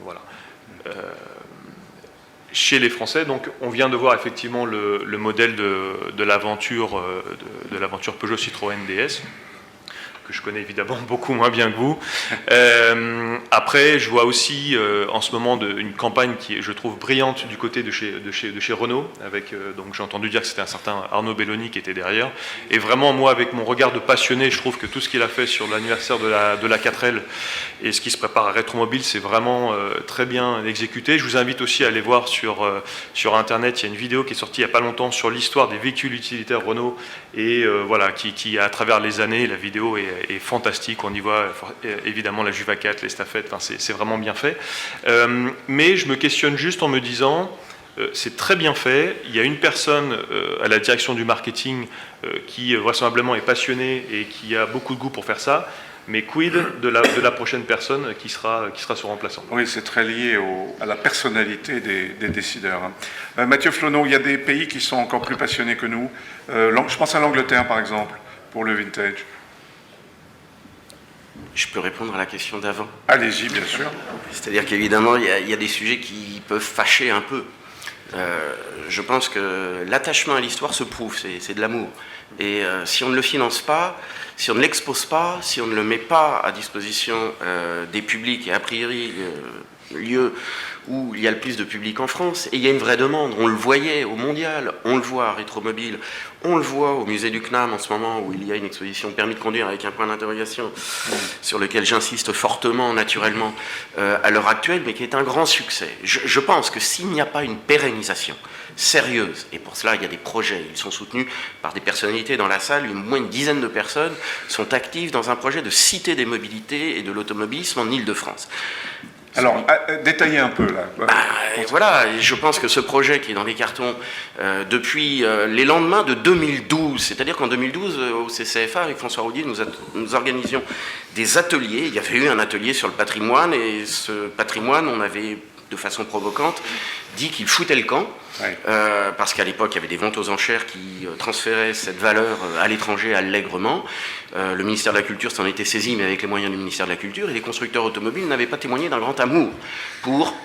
Voilà. Chez les Français, donc, on vient de voir effectivement le modèle de l'aventure Peugeot Citroën DS. que je connais évidemment beaucoup moins bien que vous. Après, je vois aussi en ce moment une campagne qui est, je trouve, brillante du côté de chez Renault, avec, donc j'ai entendu dire que c'était un certain Arnaud Belloni qui était derrière. Et vraiment, moi, avec mon regard de passionné, je trouve que tout ce qu'il a fait sur l'anniversaire de la 4L et ce qui se prépare à Rétromobile, c'est vraiment très bien exécuté. Je vous invite aussi à aller voir sur Internet, il y a une vidéo qui est sortie il n'y a pas longtemps sur l'histoire des véhicules utilitaires Renault, et voilà, qui à travers les années, la vidéo est fantastique. On y voit évidemment la Juva 4, les Staffettes, enfin, c'est vraiment bien fait. Mais je me questionne juste en me disant, c'est très bien fait, il y a une personne à la direction du marketing qui vraisemblablement est passionnée et qui a beaucoup de goût pour faire ça, mais quid de la prochaine personne qui sera son remplaçant? Oui, c'est très lié à la personnalité des décideurs. Mathieu Flonneau, il y a des pays qui sont encore plus passionnés que nous. Je pense à l'Angleterre, par exemple, pour le vintage. Je peux répondre à la question d'avant. Allez-y, bien sûr. C'est-à-dire qu'évidemment, il y a des sujets qui peuvent fâcher un peu. Je pense que l'attachement à l'histoire se prouve, c'est de l'amour. Et si on ne le finance pas, si on ne l'expose pas, si on ne le met pas à disposition des publics, et a priori lieux où il y a le plus de public en France, et il y a une vraie demande, on le voyait au Mondial, on le voit à Rétromobile, on le voit au musée du CNAM en ce moment, où il y a une exposition permis de conduire avec un point d'interrogation sur lequel j'insiste fortement, naturellement, à l'heure actuelle, mais qui est un grand succès. Je pense que s'il n'y a pas une pérennisation sérieuse, et pour cela il y a des projets, ils sont soutenus par des personnalités dans la salle, au moins une dizaine de personnes sont actives dans un projet de cité des mobilités et de l'automobilisme en Île-de-France. Alors, détaillez un peu, là. Voilà, et je pense que ce projet qui est dans les cartons depuis les lendemains de 2012, c'est-à-dire qu'en 2012, au CCFA, avec François Roudier, nous organisions des ateliers. Il y avait eu un atelier sur le patrimoine, et ce patrimoine, on avait, de façon provocante, dit qu'il foutait le camp. Ouais. Parce qu'à l'époque, il y avait des ventes aux enchères qui transféraient cette valeur à l'étranger allègrement. Le ministère de la Culture s'en était saisi, mais avec les moyens du ministère de la Culture, et les constructeurs automobiles n'avaient pas témoigné d'un grand amour pour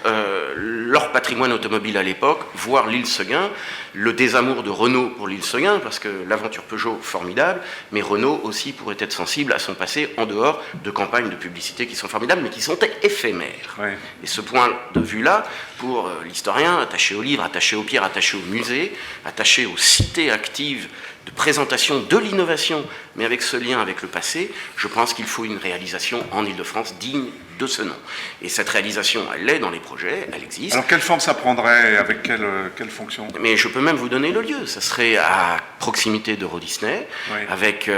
leur patrimoine automobile à l'époque, voire l'île Seguin, le désamour de Renault pour l'île Seguin, parce que l'aventure Peugeot, formidable, mais Renault aussi pourrait être sensible à son passé en dehors de campagnes de publicité qui sont formidables, mais qui sont éphémères. Ouais. Et ce point de vue-là, pour l'historien, attaché au livre, attaché aux pierres, attaché au musée, attaché aux cités actives de présentation de l'innovation, mais avec ce lien avec le passé, je pense qu'il faut une réalisation en Île-de-France digne de ce nom. Et cette réalisation, elle est dans les projets, elle existe. Alors quelle forme ça prendrait, avec quelle fonction? Mais je peux même vous donner le lieu. Ça serait à proximité d'Euro Disney, oui, avec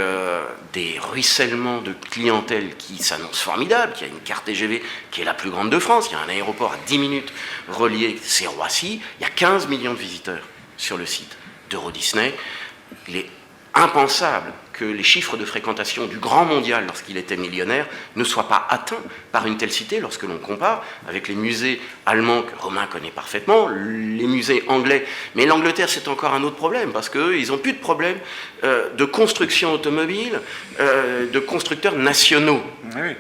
des ruissellements de clientèle qui s'annoncent formidables. Il y a une carte TGV qui est la plus grande de France. Il y a un aéroport à 10 minutes relié, c'est Roissy. Il y a 15 millions de visiteurs sur le site d'Euro Disney. Il est impensable que les chiffres de fréquentation du Grand Mondial, lorsqu'il était millionnaire, ne soient pas atteints par une telle cité lorsque l'on compare avec les musées allemands que Romain connaît parfaitement, les musées anglais. Mais l'Angleterre, c'est encore un autre problème, parce qu'eux, ils n'ont plus de problème de construction automobile, de constructeurs nationaux. Oui.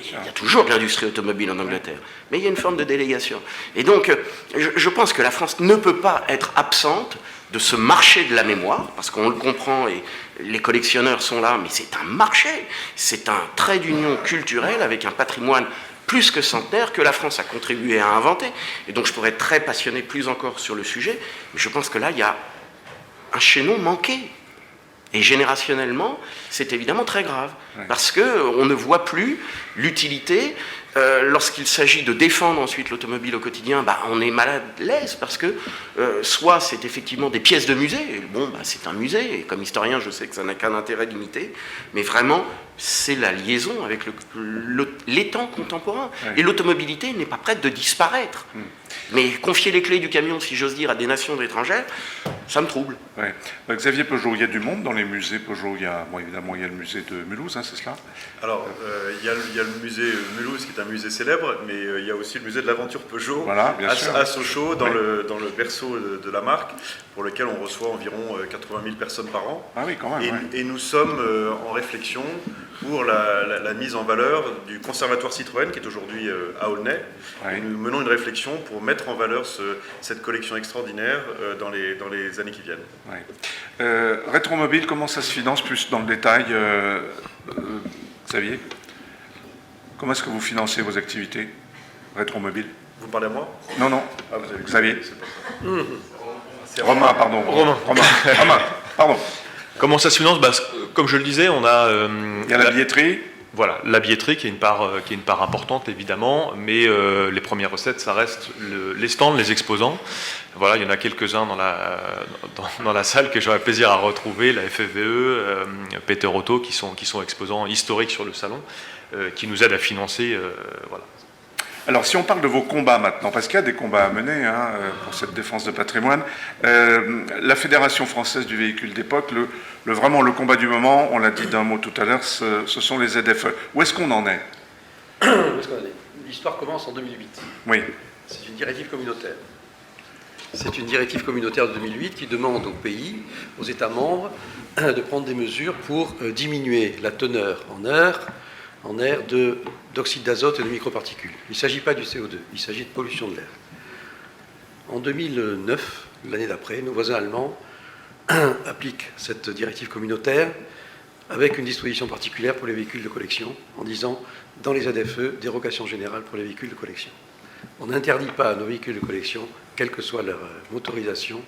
Il y a toujours de l'industrie automobile en Angleterre, mais il y a une forme de délégation. Et donc, je pense que la France ne peut pas être absente de ce marché de la mémoire, parce qu'on le comprend et les collectionneurs sont là, mais c'est un marché, c'est un trait d'union culturel avec un patrimoine plus que centenaire que la France a contribué à inventer. Et donc je pourrais être très passionné plus encore sur le sujet, mais je pense que là, il y a un chaînon manqué. Et générationnellement, c'est évidemment très grave, parce qu'on ne voit plus l'utilité. Lorsqu'il s'agit de défendre ensuite l'automobile au quotidien, on est mal à l'aise, parce que soit c'est effectivement des pièces de musée, et bon, c'est un musée, et comme historien, je sais que ça n'a qu'un intérêt limité, mais vraiment, c'est la liaison avec les temps contemporains. Et l'automobilité n'est pas prête de disparaître. Mais confier les clés du camion, si j'ose dire, à des nations étrangères, ça me trouble. Ouais. Xavier Peugeot, il y a du monde dans les musées Peugeot. Évidemment, il y a le musée de Mulhouse, c'est cela? Alors, il y a le musée Mulhouse, qui est un musée célèbre, mais il y a aussi le musée de l'aventure Peugeot, voilà, à Sochaux, dans le berceau de la marque, pour lequel on reçoit environ 80 000 personnes par an. Ah oui, quand même. Et nous sommes en réflexion pour la mise en valeur du conservatoire Citroën, qui est aujourd'hui à Aulnay. Et nous menons une réflexion pour mettre en valeur cette collection extraordinaire dans les années qui viennent. Rétromobile, comment ça se finance plus dans le détail? Xavier. Comment est-ce que vous financez vos activités Rétromobile? Vous parlez à moi? Non, non. Ah, vous avez Xavier. c'est pas ça. C'est Romain, pardon. Romain. Romain, pardon. Comment ça se finance? Comme je le disais, on a... Il y a la billetterie. Voilà, la billetterie qui est une part importante évidemment, mais les premières recettes, ça reste les stands, les exposants. Voilà, il y en a quelques-uns dans la salle que j'aurais plaisir à retrouver, la FFVE, Peter Otto, qui sont exposants historiques sur le salon, qui nous aident à financer. Voilà. Alors, si on parle de vos combats maintenant, parce qu'il y a des combats à mener pour cette défense de patrimoine, la Fédération française du véhicule d'époque, vraiment le combat du moment, on l'a dit d'un mot tout à l'heure, ce sont les ZFE. Où est-ce qu'on en est? L'histoire commence en 2008. Oui. C'est une directive communautaire. C'est une directive communautaire de 2008 qui demande aux pays, aux États membres, de prendre des mesures pour diminuer la teneur en air d'oxyde d'azote et de microparticules. Il ne s'agit pas du CO2, il s'agit de pollution de l'air. En 2009, l'année d'après, nos voisins allemands appliquent cette directive communautaire avec une disposition particulière pour les véhicules de collection, en disant, dans les ZFE, dérogation générale pour les véhicules de collection. On n'interdit pas à nos véhicules de collection, quelle que soit leur motorisation,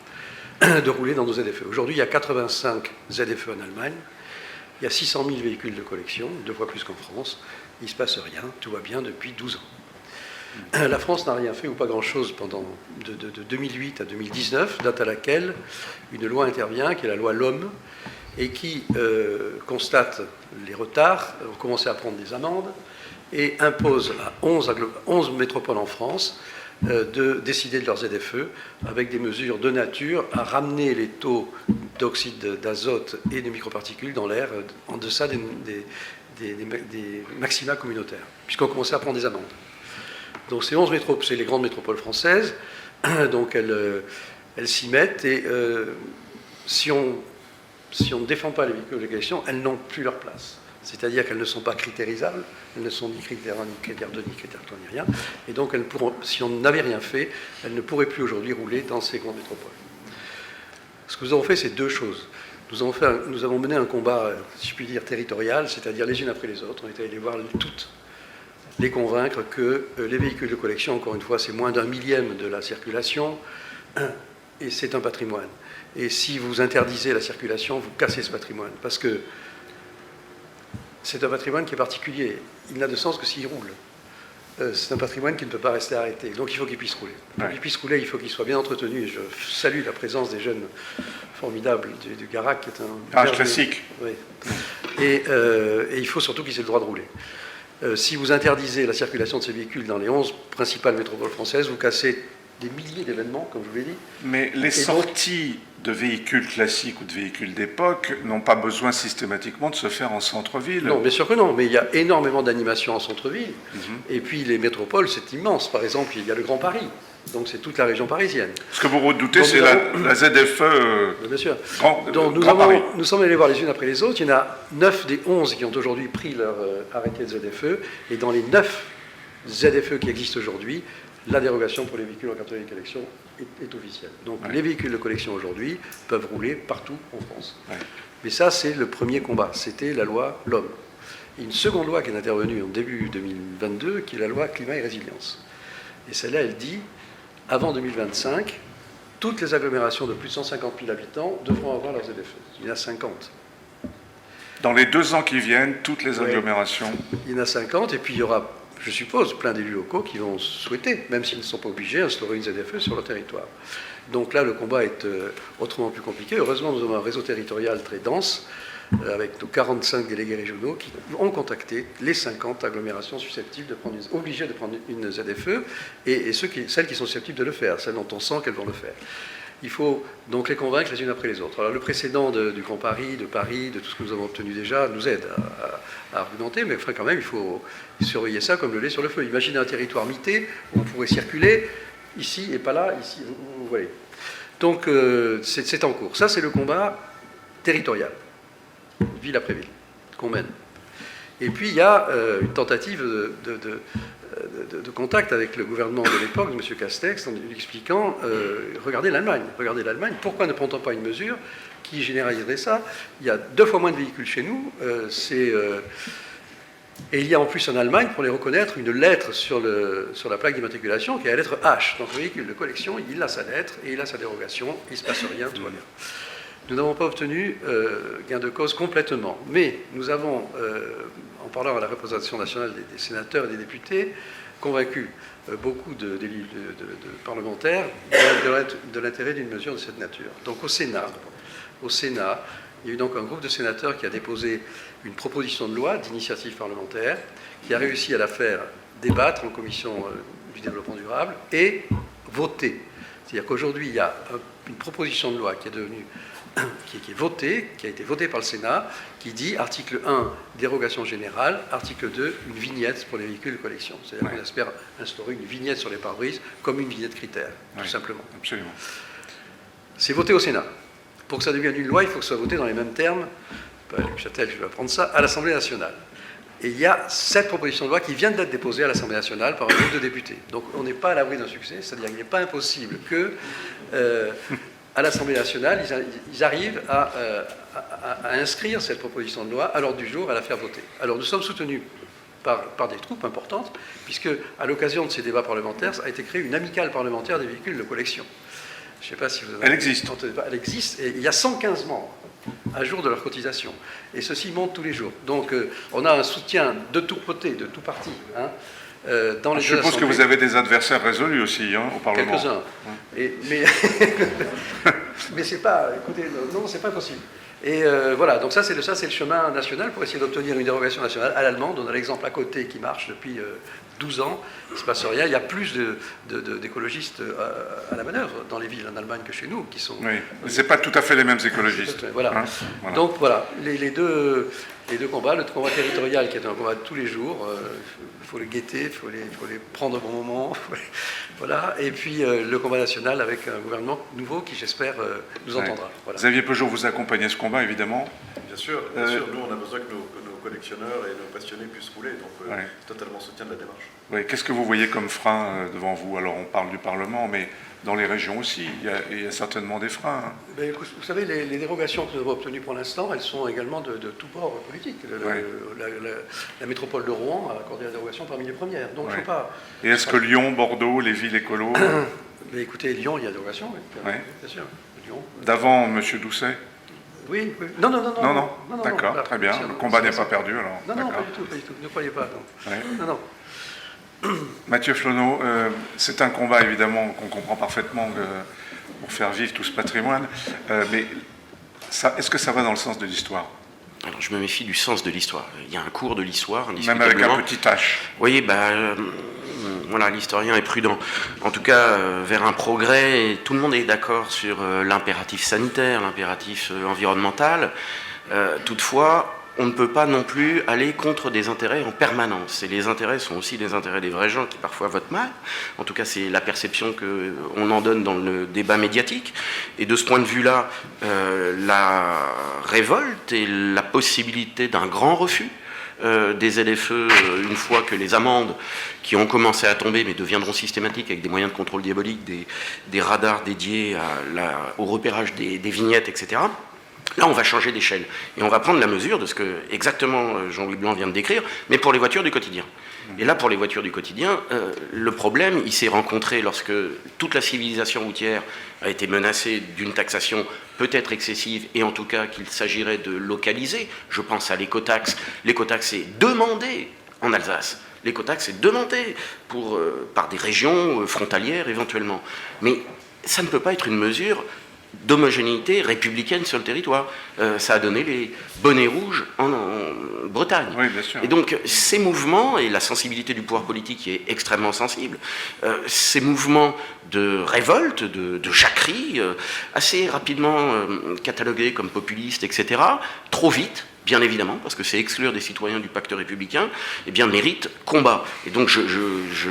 de rouler dans nos ZFE. Aujourd'hui, il y a 85 ZFE en Allemagne. Il y a 600 000 véhicules de collection, 2 fois plus qu'en France. Il ne se passe rien, tout va bien depuis 12 ans. La France n'a rien fait ou pas grand-chose de 2008 à 2019, date à laquelle une loi intervient, qui est la loi LOM, et qui constate les retards, ont commencé à prendre des amendes, et impose à 11 métropoles en France de décider de leurs ZFE avec des mesures de nature à ramener les taux d'oxyde d'azote et de microparticules dans l'air en deçà des maxima communautaires, puisqu'on commençait à prendre des amendes. Donc ces 11 métropoles, c'est les grandes métropoles françaises, donc elles s'y mettent, et si on ne défend pas les véhicules de collection, elles n'ont plus leur place. C'est-à-dire qu'elles ne sont pas critérisables, elles ne sont ni critères 1, ni critères 2, ni critères 3, ni rien. Et donc, si on n'avait rien fait, elles ne pourraient plus aujourd'hui rouler dans ces grandes métropoles. Ce que nous avons fait, c'est deux choses. Nous avons mené un combat, si je puis dire, territorial, c'est-à-dire les unes après les autres. On est allé les voir toutes, les convaincre que les véhicules de collection, encore une fois, c'est moins d'un millième de la circulation, et c'est un patrimoine. Et si vous interdisez la circulation, vous cassez ce patrimoine. Parce que c'est un patrimoine qui est particulier. Il n'a de sens que s'il roule. C'est un patrimoine qui ne peut pas rester arrêté. Donc il faut qu'il puisse rouler. Pour qu'il puisse rouler, il faut qu'il soit bien entretenu. Et je salue la présence des jeunes formidables du Garac, qui est un... classique. Oui. Et il faut surtout qu'ils aient le droit de rouler. Si vous interdisez la circulation de ces véhicules dans les 11 principales métropoles françaises, vous cassez des milliers d'événements, comme je vous l'ai dit. Mais les sorties de véhicules classiques ou de véhicules d'époque n'ont pas besoin systématiquement de se faire en centre-ville. Non, bien sûr que non, mais il y a énormément d'animations en centre-ville. Et puis les métropoles, c'est immense. Par exemple, il y a le Grand Paris, donc c'est toute la région parisienne. Ce que vous redoutez, c'est la ZFE. Bien sûr. Donc nous sommes allés voir les unes après les autres. Il y en a 9 des 11 qui ont aujourd'hui pris leur arrêté de ZFE. Et dans les 9 ZFE qui existent aujourd'hui, la dérogation pour les véhicules en catégorie de collection est officielle. Donc les véhicules de collection aujourd'hui peuvent rouler partout en France. Ouais. Mais ça, c'est le premier combat. C'était la loi LOM. Et une seconde loi qui est intervenue en début 2022, qui est la loi Climat et Résilience. Et celle-là, elle dit, avant 2025, toutes les agglomérations de plus de 150 000 habitants devront avoir leurs ZFE. Il y en a 50. Dans les 2 ans qui viennent, toutes les agglomérations. Il y en a 50, et puis il y aura, je suppose, plein d'élus locaux qui vont souhaiter, même s'ils ne sont pas obligés, instaurer une ZFE sur leur territoire. Donc là, le combat est autrement plus compliqué. Heureusement, nous avons un réseau territorial très dense, avec nos 45 délégués régionaux qui ont contacté les 50 agglomérations susceptibles obligées de prendre une ZFE, et celles qui sont susceptibles de le faire, celles dont on sent qu'elles vont le faire. Il faut donc les convaincre les unes après les autres. Alors le précédent du Grand Paris, de tout ce que nous avons obtenu déjà, nous aide à argumenter, mais enfin, quand même, il faut surveiller ça comme le lait sur le feu. Imaginez un territoire mité où on pourrait circuler ici et pas là, ici, vous voyez. Donc c'est en cours. Ça, c'est le combat territorial, ville après ville, qu'on mène. Et puis il y a une tentative de contact avec le gouvernement de l'époque, de M. Castex, en lui expliquant regardez l'Allemagne, pourquoi ne prend-on pas une mesure qui généraliserait ça? Il y a 2 fois moins de véhicules chez nous, Et il y a en plus en Allemagne, pour les reconnaître, une lettre sur la plaque d'immatriculation qui est la lettre H. Donc le véhicule de collection, il a sa lettre et il a sa dérogation, il ne se passe rien, tout va bien. Nous n'avons pas obtenu gain de cause complètement, mais nous avons, en parlant à la représentation nationale des sénateurs et des députés, convaincu beaucoup de parlementaires de l'intérêt d'une mesure de cette nature. Donc au Sénat, il y a eu donc un groupe de sénateurs qui a déposé une proposition de loi d'initiative parlementaire, qui a réussi à la faire débattre en commission du développement durable et voter. C'est-à-dire qu'aujourd'hui, il y a une proposition de loi qui est votée, qui a été votée par le Sénat, qui dit article 1, dérogation générale, article 2, une vignette pour les véhicules de collection. C'est-à-dire qu'on espère instaurer une vignette sur les pare-brises comme une vignette critère, tout simplement. Absolument. C'est voté au Sénat. Pour que ça devienne une loi, il faut que ce soit voté dans les mêmes termes, Luc Châtel, je vais apprendre ça, à l'Assemblée nationale. Et il y a cette proposition de loi qui vient d'être déposée à l'Assemblée nationale par un groupe de députés. Donc on n'est pas à l'abri d'un succès, c'est-à-dire qu'il n'est pas impossible que, à l'Assemblée nationale, ils arrivent à inscrire cette proposition de loi à l'ordre du jour, à la faire voter. Alors nous sommes soutenus par des troupes importantes, puisque à l'occasion de ces débats parlementaires, a été créée une amicale parlementaire des véhicules de collection. Je ne sais pas si vous avez... Elle existe. Elle existe, et il y a 115 membres à jour de leur cotisation. Et ceci monte tous les jours. Donc on a un soutien de tous côtés, de tous partis. Hein, dans les Je suppose que vous avez des adversaires résolus aussi au Parlement. Quelques-uns. Mais c'est pas... Écoutez, non, c'est pas possible. Et voilà, donc ça c'est le chemin national pour essayer d'obtenir une dérogation nationale à l'allemande. On a l'exemple à côté qui marche depuis 12 ans, il ne se passe rien. Il y a plus d'écologistes à la manœuvre dans les villes en Allemagne que chez nous, qui sont... Oui, mais ce n'est pas tout à fait les mêmes écologistes. Voilà. Hein, voilà. Donc voilà, les deux combats, le combat territorial qui est un combat de tous les jours, il faut les guetter, il faut les prendre au bon moment, voilà. Et puis le combat national avec un gouvernement nouveau qui, j'espère, nous entendra. Voilà. Xavier Peugeot, vous accompagnez ce combat, évidemment. Bien sûr, nous on a besoin que nos collectionneurs et nos passionnés puissent rouler, donc totalement soutien de la démarche. Oui, qu'est-ce que vous voyez comme frein devant vous? Alors on parle du Parlement, mais dans les régions aussi, il y a certainement des freins. Hein. Ben, vous savez, les dérogations que nous avons obtenues pour l'instant, elles sont également de tout bord politique. La métropole de Rouen a accordé la dérogation parmi les premières. Donc, je sais pas. Et est-ce que Lyon, Bordeaux, les villes écolos Mais écoutez, Lyon, il y a dérogation, oui. Bien sûr. Lyon. D'avant, M. Doucet? Oui. Non. D'accord, très bien. Le combat n'est pas perdu, alors. Non, pas du tout. Ne croyez pas. Non. Mathieu Flonneau, c'est un combat évidemment qu'on comprend parfaitement pour faire vivre tout ce patrimoine, mais est-ce que ça va dans le sens de l'histoire? Alors je me méfie du sens de l'histoire. Il y a un cours de l'histoire, indiscutablement. Même avec un petit H. Vous voyez, voilà, l'historien est prudent. En tout cas, vers un progrès, et tout le monde est d'accord sur l'impératif sanitaire, l'impératif environnemental. Toutefois, on ne peut pas non plus aller contre des intérêts en permanence. Et les intérêts sont aussi des intérêts des vrais gens qui parfois votent mal. En tout cas, c'est la perception qu'on en donne dans le débat médiatique. Et de ce point de vue-là, la révolte et la possibilité d'un grand refus des ZFE, une fois que les amendes qui ont commencé à tomber, mais deviendront systématiques avec des moyens de contrôle diabolique, des radars dédiés au repérage des vignettes, etc., là, on va changer d'échelle et on va prendre la mesure de ce que exactement Jean-Louis Blanc vient de décrire, mais pour les voitures du quotidien. Et là, pour les voitures du quotidien, le problème, il s'est rencontré lorsque toute la civilisation routière a été menacée d'une taxation peut-être excessive, et en tout cas qu'il s'agirait de localiser. Je pense à l'écotaxe. L'écotaxe est demandée en Alsace. L'écotaxe est demandée par des régions frontalières éventuellement. Mais ça ne peut pas être une mesure d'homogénéité républicaine sur le territoire. Ça a donné les bonnets rouges en Bretagne. Oui, bien sûr. Et donc ces mouvements, et la sensibilité du pouvoir politique qui est extrêmement sensible, ces mouvements de révolte, de jacquerie, assez rapidement catalogués comme populistes, etc., trop vite, bien évidemment, parce que c'est exclure des citoyens du pacte républicain, eh bien, mérite combat. Et donc,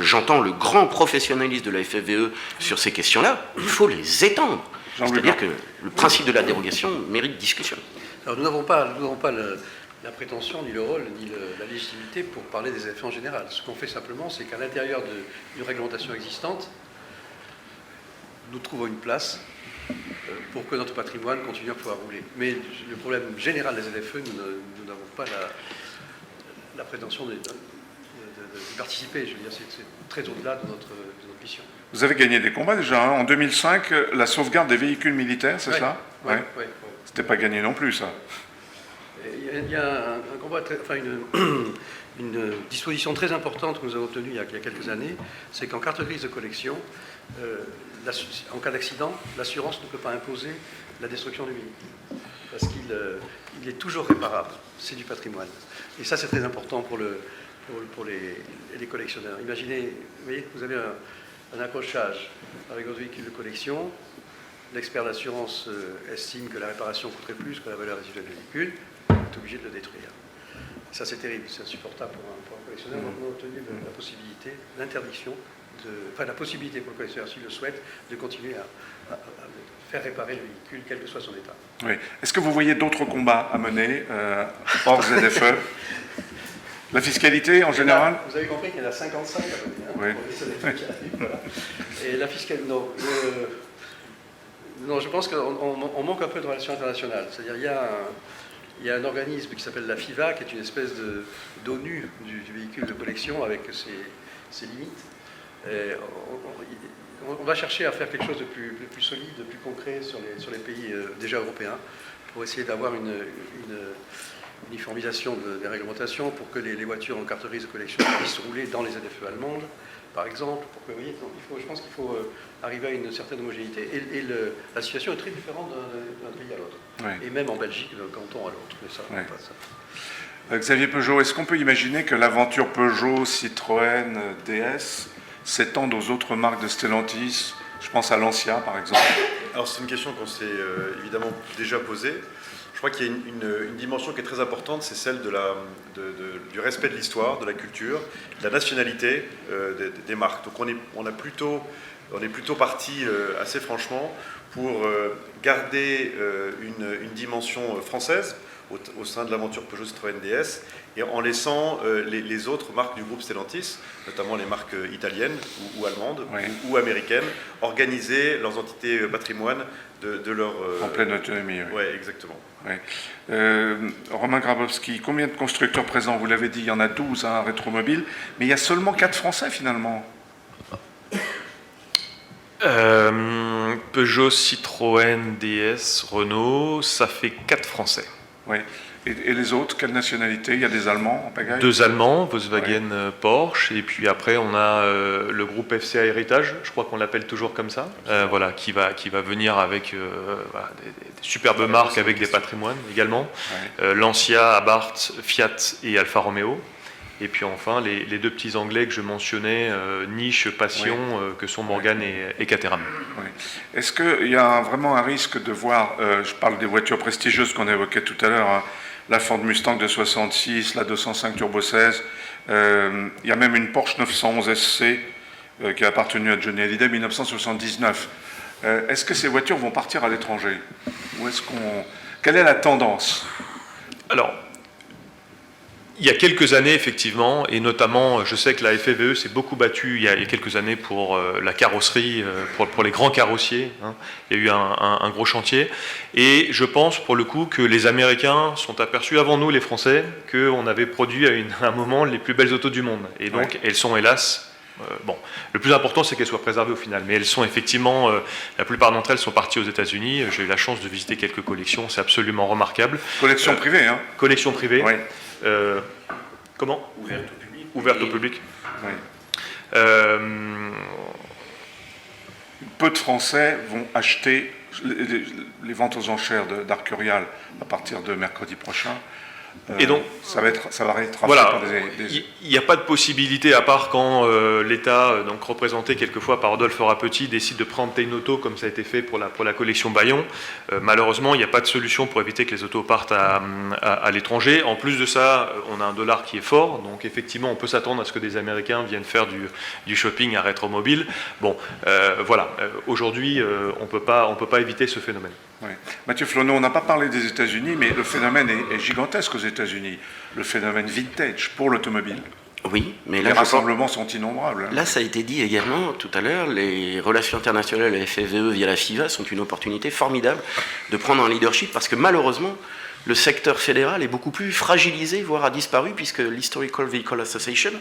j'entends le grand professionnalisme de la FFVE sur ces questions-là. Il faut les étendre. C'est-à-dire que le principe de la dérogation mérite discussion. Alors, nous n'avons pas la prétention, ni le rôle, ni la légitimité pour parler des effets en général. Ce qu'on fait simplement, c'est qu'à l'intérieur d'une réglementation existante, nous trouvons une place pour que notre patrimoine continue à pouvoir rouler. Mais le problème général des ZFE, nous n'avons pas la prétention de participer. Je veux dire, c'est très au-delà de notre mission. Vous avez gagné des combats déjà. Hein. En 2005, la sauvegarde des véhicules militaires, c'est ça? Oui. C'était pas gagné non plus, ça. Il y a un combat, une disposition très importante que nous avons obtenue il y a quelques années, c'est qu'en carte grise de collection, en cas d'accident, l'assurance ne peut pas imposer la destruction du véhicule, parce qu'il est toujours réparable, c'est du patrimoine. Et ça, c'est très important pour les collectionneurs. Imaginez, vous voyez, vous avez un accrochage avec votre véhicule de collection, l'expert d'assurance estime que la réparation coûterait plus que la valeur résiduelle du véhicule, est obligé de le détruire. Ça, c'est terrible, c'est insupportable pour un collectionneur. Donc, on a obtenu la possibilité, l'interdiction, la possibilité pour le collectionneur, s'il le souhaite, de continuer à faire réparer le véhicule, quel que soit son état. Oui. Est-ce que vous voyez d'autres combats à mener hors ZFE? La fiscalité, en général? Là, vous avez compris qu'il y en a 55 à mener. Hein, Oui. Voilà. Et la fiscalité, non, je pense qu'on manque un peu de relations internationales. C'est-à-dire, il y a un organisme qui s'appelle la FIFA, qui est une espèce d'ONU du véhicule de collection avec ses limites. On va chercher à faire quelque chose de plus solide, de plus concret sur les pays déjà européens, pour essayer d'avoir une uniformisation des réglementations pour que les voitures en carte grise de collection puissent rouler dans les ZFE allemandes, par exemple. Pour que, vous voyez, je pense qu'il faut arriver à une certaine homogénéité. Et la situation est très différente d'un pays à l'autre. Oui. Et même en Belgique, d'un canton à l'autre. Mais ça, Oui. pas ça. Xavier Peugeot, est-ce qu'on peut imaginer que l'aventure Peugeot, Citroën, DS s'étende aux autres marques de Stellantis? Je pense à Lancia, par exemple. Alors c'est une question qu'on s'est évidemment déjà posée. Je crois qu'il y a une dimension qui est très importante, c'est celle du respect de l'histoire, de la culture, de la nationalité des marques. Donc on est plutôt parti assez franchement pour garder une dimension française au sein de l'aventure Peugeot Citroën DS, et en laissant les autres marques du groupe Stellantis, notamment les marques italiennes ou allemandes, oui, ou américaines, organiser leurs entités patrimoine de leur... en pleine autonomie. Oui, ouais, exactement. Ouais. Romain Grabowski, combien de constructeurs présents? Vous l'avez dit, il y en a 12 à Rétromobile, mais il y a seulement 4 Français finalement. Peugeot, Citroën, DS, Renault, ça fait 4 Français. Oui. Et les autres, quelle nationalité? Il y a des Allemands en pagaille? 2 Allemands, Volkswagen, Porsche, et puis après on a le groupe FCA Héritage, je crois qu'on l'appelle toujours comme ça, voilà, qui va venir avec voilà, des superbes marques avec des patrimoines également, Lancia, Abarth, Fiat et Alfa Romeo. Et puis enfin, les 2 petits Anglais que je mentionnais, Niche, Passion, que sont Morgan et Caterham. Oui. Est-ce qu'il y a vraiment un risque de voir, je parle des voitures prestigieuses qu'on évoquait tout à l'heure, hein, la Ford Mustang de 66, la 205 Turbo 16, il y a même une Porsche 911 SC qui a appartenu à Johnny Hallyday en 1979. Est-ce que ces voitures vont partir à l'étranger? Ou quelle est la tendance? Alors, il y a quelques années, effectivement, et notamment, je sais que la FFVE s'est beaucoup battue il y a quelques années pour la carrosserie, pour les grands carrossiers. Hein. Il y a eu un gros chantier. Et je pense, pour le coup, que les Américains sont aperçus avant nous, les Français, qu'on avait produit à un moment les plus belles autos du monde. Et donc, elles sont, hélas... bon, le plus important, c'est qu'elles soient préservées au final. Mais elles sont effectivement... la plupart d'entre elles sont parties aux États-Unis. J'ai eu la chance de visiter quelques collections. C'est absolument remarquable. Collection privée, hein? Collection privée. Oui. Comment? Ouverte au public. Ouverte au public. Oui. Peu de Français vont acheter les ventes aux enchères d'Arcurial à partir de mercredi prochain. Et donc, ça va être voilà, par il n'y a pas de possibilité, à part quand l'État, donc représenté quelquefois par Rodolphe Rapetit, décide de prendre une auto, comme ça a été fait pour la collection Bayon. Malheureusement, il n'y a pas de solution pour éviter que les autos partent à l'étranger. En plus de ça, on a un dollar qui est fort, donc effectivement, on peut s'attendre à ce que des Américains viennent faire du shopping à Rétromobile. Bon, voilà. Aujourd'hui, on ne peut pas éviter ce phénomène. Oui. Mathieu Flonneau, on n'a pas parlé des États-Unis, mais le phénomène est gigantesque aux États-Unis. Le phénomène vintage pour l'automobile. Oui, mais là, les rassemblements sont innombrables. Là, ça a été dit également tout à l'heure, les relations internationales, la FFVE via la FIVA, sont une opportunité formidable de prendre un leadership, parce que malheureusement, le secteur fédéral est beaucoup plus fragilisé, voire a disparu, puisque l'Historical Vehicle Association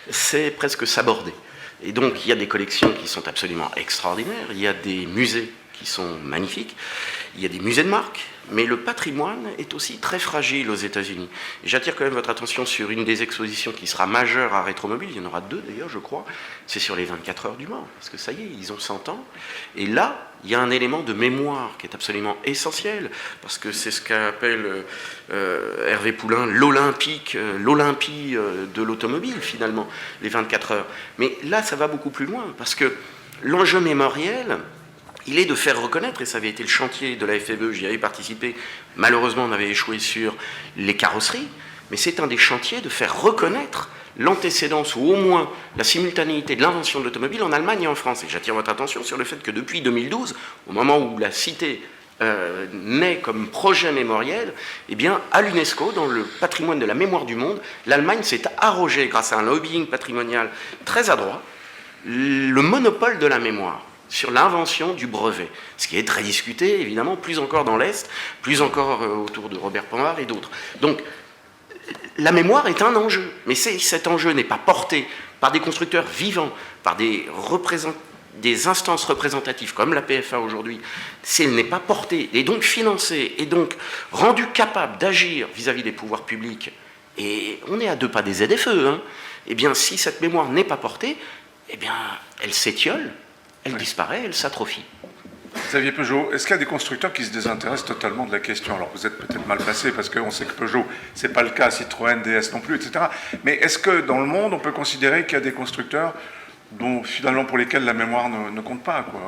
s'est presque sabordé. Et donc, il y a des collections qui sont absolument extraordinaires, il y a des musées qui sont magnifiques, il y a des musées de marque, mais le patrimoine est aussi très fragile aux États-Unis. Et j'attire quand même votre attention sur une des expositions qui sera majeure à Rétromobile, il y en aura 2 d'ailleurs, je crois, c'est sur les 24 heures du Mans, parce que ça y est, ils ont 100 ans. Et là, il y a un élément de mémoire qui est absolument essentiel, parce que c'est ce qu'appelle Hervé Poulain l'Olympie de l'automobile, finalement, les 24 heures. Mais là, ça va beaucoup plus loin, parce que l'enjeu mémoriel, il est de faire reconnaître, et ça avait été le chantier de la FFE, j'y avais participé, malheureusement on avait échoué sur les carrosseries, mais c'est un des chantiers de faire reconnaître l'antécédence ou au moins la simultanéité de l'invention de l'automobile en Allemagne et en France. Et j'attire votre attention sur le fait que depuis 2012, au moment où la cité naît comme projet mémoriel, eh bien, à l'UNESCO, dans le patrimoine de la mémoire du monde, l'Allemagne s'est arrogée, grâce à un lobbying patrimonial très adroit, le monopole de la mémoire sur l'invention du brevet, ce qui est très discuté, évidemment, plus encore dans l'Est, plus encore autour de Robert Panvard et d'autres. Donc, la mémoire est un enjeu, mais cet enjeu n'est pas porté par des constructeurs vivants, par des instances représentatives comme la PFA aujourd'hui, si elle n'est pas portée, et donc financée, et donc rendue capable d'agir vis-à-vis des pouvoirs publics, et on est à 2 pas des ZFE, hein, eh bien, si cette mémoire n'est pas portée, eh bien, elle s'étiole, elle disparaît, elle s'atrophie. Xavier Peugeot, est-ce qu'il y a des constructeurs qui se désintéressent totalement de la question? Alors vous êtes peut-être mal placé parce qu'on sait que Peugeot, ce n'est pas le cas, Citroën, DS non plus, etc. Mais est-ce que dans le monde, on peut considérer qu'il y a des constructeurs dont finalement pour lesquels la mémoire ne compte pas, quoi,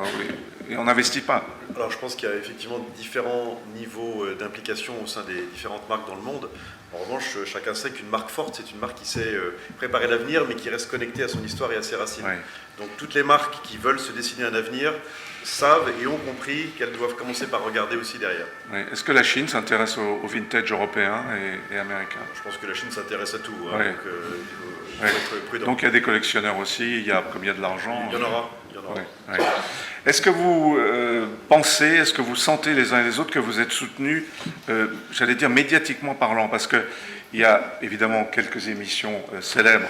et on n'investit pas? Alors je pense qu'il y a effectivement différents niveaux d'implication au sein des différentes marques dans le monde. En revanche, chacun sait qu'une marque forte, c'est une marque qui sait préparer l'avenir, mais qui reste connectée à son histoire et à ses racines. Ouais. Donc toutes les marques qui veulent se dessiner un avenir savent et ont compris qu'elles doivent commencer par regarder aussi derrière. Ouais. Est-ce que la Chine s'intéresse au vintage européen et américain? Je pense que la Chine s'intéresse à tout. Hein, ouais. Donc il faut être prudent. Donc il y a des collectionneurs aussi, comme il y a de l'argent. Il y en aura. Ouais. Est-ce que vous pensez, est-ce que vous sentez les uns et les autres que vous êtes soutenus, j'allais dire médiatiquement parlant, parce qu'il y a évidemment quelques émissions célèbres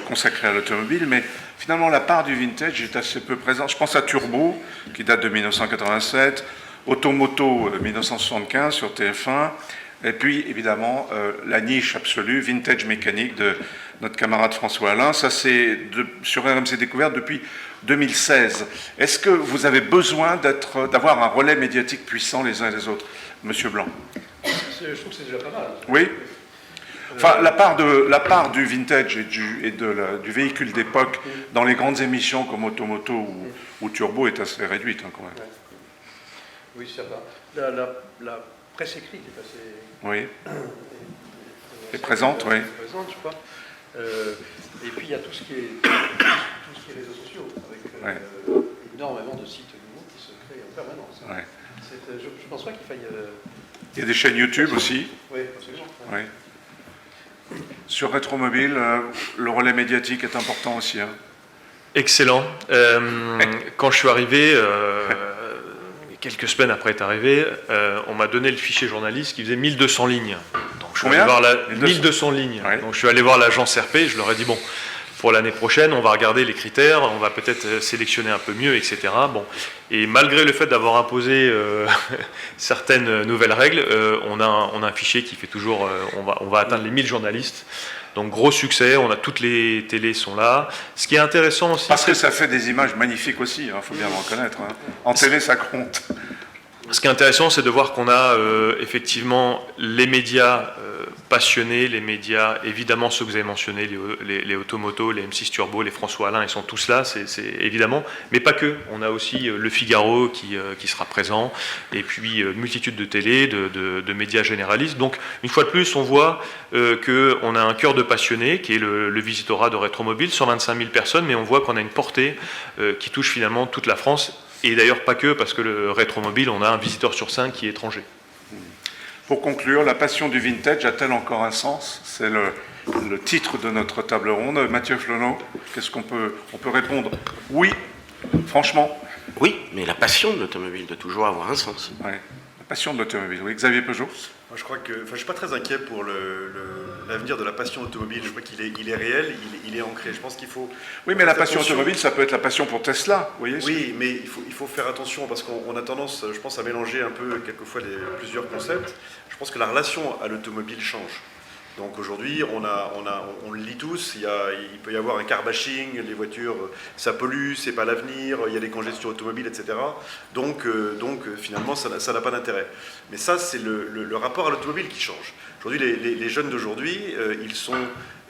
consacrées à l'automobile, mais finalement la part du vintage est assez peu présente. Je pense à Turbo, qui date de 1987, Automoto 1975 sur TF1, et puis évidemment la niche absolue, Vintage Mécanique de notre camarade François Alain. Ça c'est sur RMC Découverte depuis 2016. Est-ce que vous avez besoin d'avoir un relais médiatique puissant les uns et les autres, Monsieur Blanc? Je trouve que c'est déjà pas mal. Oui. Enfin, la part du vintage et du véhicule d'époque dans les grandes émissions comme Automoto ou Turbo est assez réduite, hein, quand même. Ouais. Oui, ça va. La presse écrite est assez... Oui. Est présente, oui. Présente, je crois. Et puis il y a tout ce qui est réseaux sociaux, avec énormément de sites nouveaux qui se créent en permanence. Ouais. Je ne pense pas qu'il faille... Il y a des chaînes YouTube aussi. Oui, absolument. Oui. Sur Rétromobile, le relais médiatique est important aussi. Hein. Excellent. Quand je suis arrivé, quelques semaines après être arrivé, on m'a donné le fichier journaliste qui faisait 1200 lignes. Donc je suis allé voir 1200 lignes. Ouais. Donc je suis allé voir l'agence RP, je leur ai dit bon, pour l'année prochaine, on va regarder les critères, on va peut-être sélectionner un peu mieux, etc. Bon. Et malgré le fait d'avoir imposé certaines nouvelles règles, on a un fichier qui fait toujours, on va atteindre les 1000 journalistes. Donc gros succès, toutes les télés sont là. Ce qui est intéressant aussi... Parce que ça fait des images magnifiques aussi, faut bien le reconnaître. Hein. En télé, ça compte. Ce qui est intéressant, c'est de voir qu'on a effectivement les médias passionnés, les médias, évidemment ceux que vous avez mentionnés, les Automoto, les M6 Turbo, les François Alain, ils sont tous là, c'est évidemment, mais pas que. On a aussi le Figaro qui sera présent, et puis une multitude de télé, de médias généralistes. Donc, une fois de plus, on voit qu'on a un cœur de passionnés, qui est le visitorat de Rétromobile, 125 000 personnes, mais on voit qu'on a une portée qui touche finalement toute la France. Et d'ailleurs pas que, parce que le Rétromobile, on a un visiteur sur 5 qui est étranger. Pour conclure, la passion du vintage a-t-elle encore un sens? C'est le titre de notre table ronde. Mathieu Flonneau, qu'est-ce qu'on peut répondre? Oui, franchement. Oui, mais la passion de l'automobile doit toujours avoir un sens. Ouais. passion de l'automobile. Oui, Xavier Peugeot. Moi, je crois que, je ne suis pas très inquiet pour l'avenir de la passion automobile. Je crois qu'il est réel, il est ancré. Je pense qu'il faut. Oui, mais la passion automobile, ça peut être la passion pour Tesla, vous voyez. Oui, mais il faut faire attention parce qu'on a tendance, je pense, à mélanger un peu quelquefois plusieurs concepts. Je pense que la relation à l'automobile change. Donc aujourd'hui, on le lit tous, il peut y avoir un car bashing, les voitures, ça pollue, c'est pas l'avenir, il y a des congestions automobiles, etc. Donc finalement, ça n'a pas d'intérêt. Mais ça, c'est le rapport à l'automobile qui change. Aujourd'hui, les jeunes d'aujourd'hui,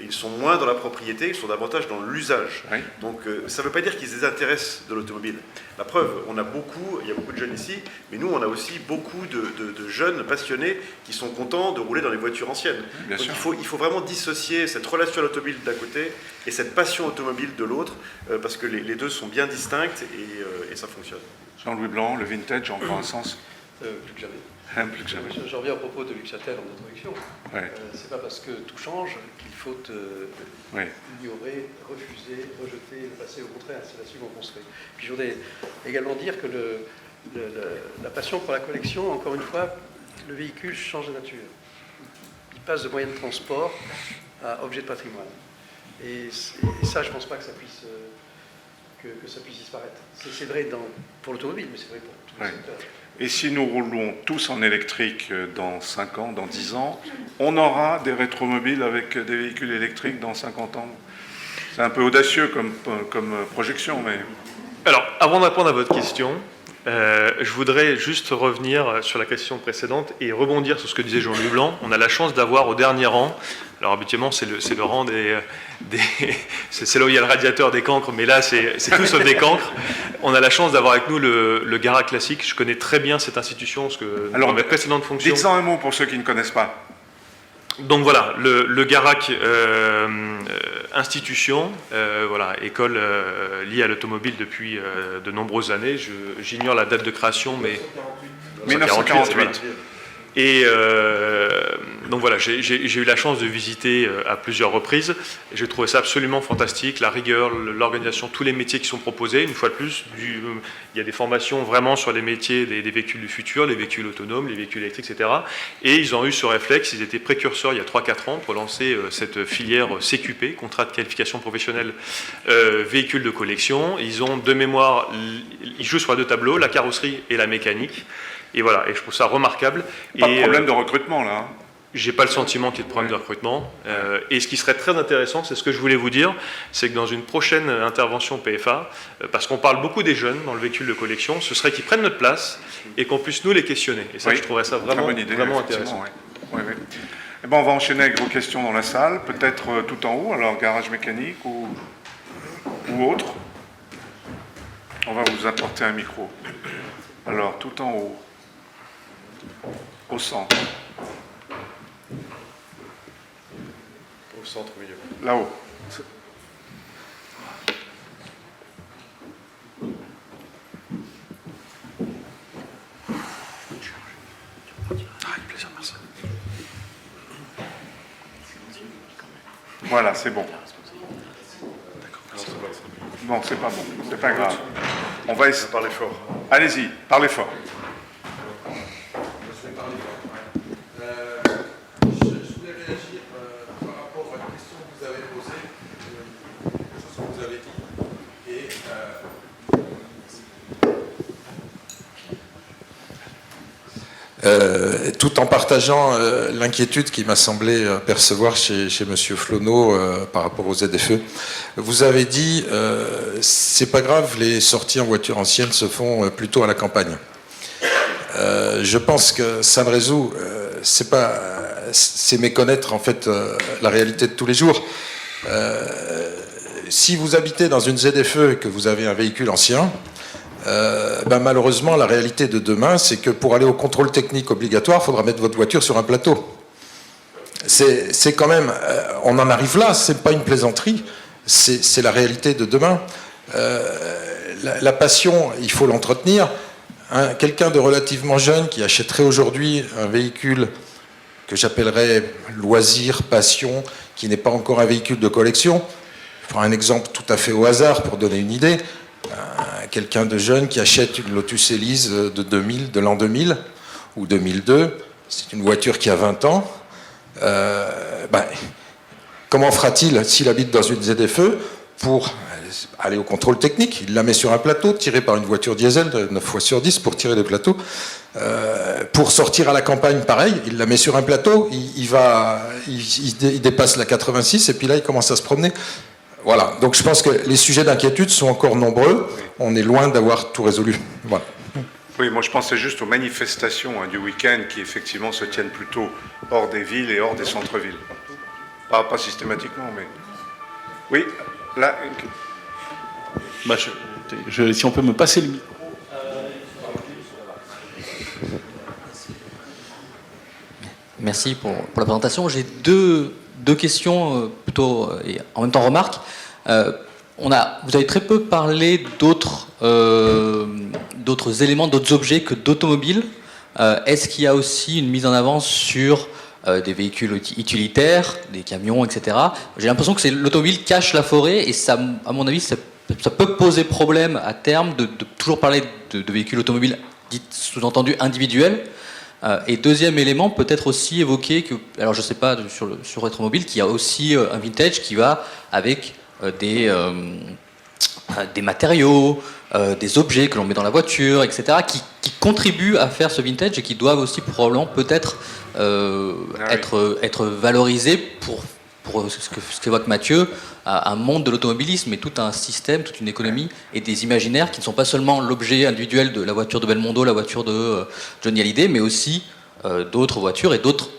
ils sont moins dans la propriété, ils sont davantage dans l'usage. Oui. Donc ça ne veut pas dire qu'ils se désintéressent de l'automobile. La preuve, il y a beaucoup de jeunes ici, mais nous on a aussi beaucoup de jeunes passionnés qui sont contents de rouler dans les voitures anciennes. Bien Donc sûr. il faut vraiment dissocier cette relation à l'automobile d'un côté et cette passion automobile de l'autre, parce que les deux sont bien distincts et ça fonctionne. Jean-Louis Blanc, le vintage a encore un sens. Plus que jamais. Plus que jamais. Je reviens au propos de Luc Châtel en introduction. Ouais. C'est pas parce que tout change qu'il faut Ouais. ignorer, refuser, rejeter le passé. Au contraire, c'est là-dessus qu'on construit. Puis je voudrais également dire que la passion pour la collection, encore une fois, le véhicule change de nature. Il passe de moyen de transport à objet de patrimoine. Et ça, je ne pense pas que ça puisse disparaître. C'est vrai pour l'automobile, mais c'est vrai pour tous les secteurs. Et si nous roulons tous en électrique dans 5 ans, dans 10 ans, on aura des rétromobiles avec des véhicules électriques dans 50 ans. C'est un peu audacieux comme projection, mais... Alors, avant de répondre à votre question, je voudrais juste revenir sur la question précédente et rebondir sur ce que disait Jean-Louis Blanc. On a la chance d'avoir au dernier rang, alors habituellement c'est le rang c'est là où il y a le radiateur des cancres, mais là c'est tout sauf des cancres. On a la chance d'avoir avec nous le Gara Classique. Je connais très bien cette institution parce que dans mes précédentes fonctions... Dites-en un mot pour ceux qui ne connaissent pas. Donc voilà, le GARAC, institution, voilà, école liée à l'automobile depuis de nombreuses années. J'ignore la date de création, mais 1948. voilà. Et donc voilà, j'ai eu la chance de visiter à plusieurs reprises. J'ai trouvé ça absolument fantastique, la rigueur, l'organisation, tous les métiers qui sont proposés. Une fois de plus, il y a des formations vraiment sur les métiers des véhicules du futur, les véhicules autonomes, les véhicules électriques, etc. Et ils ont eu ce réflexe, ils étaient précurseurs il y a 3-4 ans pour lancer cette filière CQP, contrat de qualification professionnelle véhicule de collection. Ils ont de mémoire, ils jouent sur les deux tableaux, la carrosserie et la mécanique. Et voilà, et je trouve ça remarquable. Pas de problème de recrutement, là. Hein. J'ai pas le sentiment qu'il y ait de problème de recrutement. Et ce qui serait très intéressant, c'est ce que je voulais vous dire, c'est que dans une prochaine intervention PFA, parce qu'on parle beaucoup des jeunes dans le véhicule de collection, ce serait qu'ils prennent notre place et qu'on puisse nous les questionner. Et ça, je trouverais ça vraiment, vraiment intéressant. Oui. Eh ben, on va enchaîner avec vos questions dans la salle, peut-être tout en haut, alors garage mécanique ou autre. On va vous apporter un micro. Alors, tout en haut. Au centre. Au centre, au milieu. Là-haut. Voilà, c'est bon. Non, c'est pas bon. C'est pas grave. On va essayer. Parlez fort. Allez-y, parlez fort. Je voulais réagir par rapport à la question que vous avez posée, quelque chose que vous avez dit, et tout en partageant l'inquiétude qui m'a semblé percevoir chez M. Flonneau par rapport aux ZFE. Vous avez dit, c'est pas grave, les sorties en voiture ancienne se font plutôt à la campagne. Je pense que ça ne résout, c'est méconnaître en fait la réalité de tous les jours. Si vous habitez dans une ZFE et que vous avez un véhicule ancien, malheureusement, la réalité de demain, c'est que pour aller au contrôle technique obligatoire, il faudra mettre votre voiture sur un plateau. C'est quand même... on en arrive là, c'est pas une plaisanterie, c'est la réalité de demain. La passion, il faut l'entretenir. Quelqu'un de relativement jeune qui achèterait aujourd'hui un véhicule que j'appellerais loisir, passion, qui n'est pas encore un véhicule de collection, je prends un exemple tout à fait au hasard pour donner une idée. Quelqu'un de jeune qui achète une Lotus Elise de l'an 2000, ou 2002, c'est une voiture qui a 20 ans. Comment fera-t-il s'il habite dans une ZFE pour aller au contrôle technique? Il la met sur un plateau, tiré par une voiture diesel de 9 fois sur 10 pour tirer des plateaux. Pour sortir à la campagne, pareil, il la met sur un plateau, il dépasse la 86 et puis là, il commence à se promener. Voilà, donc je pense que les sujets d'inquiétude sont encore nombreux. On est loin d'avoir tout résolu. Voilà. Oui, moi je pensais juste aux manifestations du week-end qui effectivement se tiennent plutôt hors des villes et hors des centres-villes. Pas systématiquement, mais... Oui, là... si on peut me passer le micro. Merci pour la présentation. J'ai deux questions plutôt et en même temps remarques. Vous avez très peu parlé d'autres éléments, d'autres objets que d'automobiles. Est-ce qu'il y a aussi une mise en avant sur des véhicules utilitaires, des camions, etc. J'ai l'impression que l'automobile cache la forêt et ça, à mon avis, ça peut poser problème à terme de toujours parler de véhicules automobiles dites sous-entendu individuels. Et deuxième élément, peut-être aussi évoquer que, alors je ne sais pas sur Rétromobile, qu'il y a aussi un vintage qui va avec des matériaux, des objets que l'on met dans la voiture, etc., qui contribuent à faire ce vintage et qui doivent aussi probablement peut-être être valorisés pour ce qu'évoque Mathieu, un monde de l'automobilisme et tout un système, toute une économie et des imaginaires qui ne sont pas seulement l'objet individuel de la voiture de Belmondo, la voiture de Johnny Hallyday, mais aussi d'autres voitures et d'autres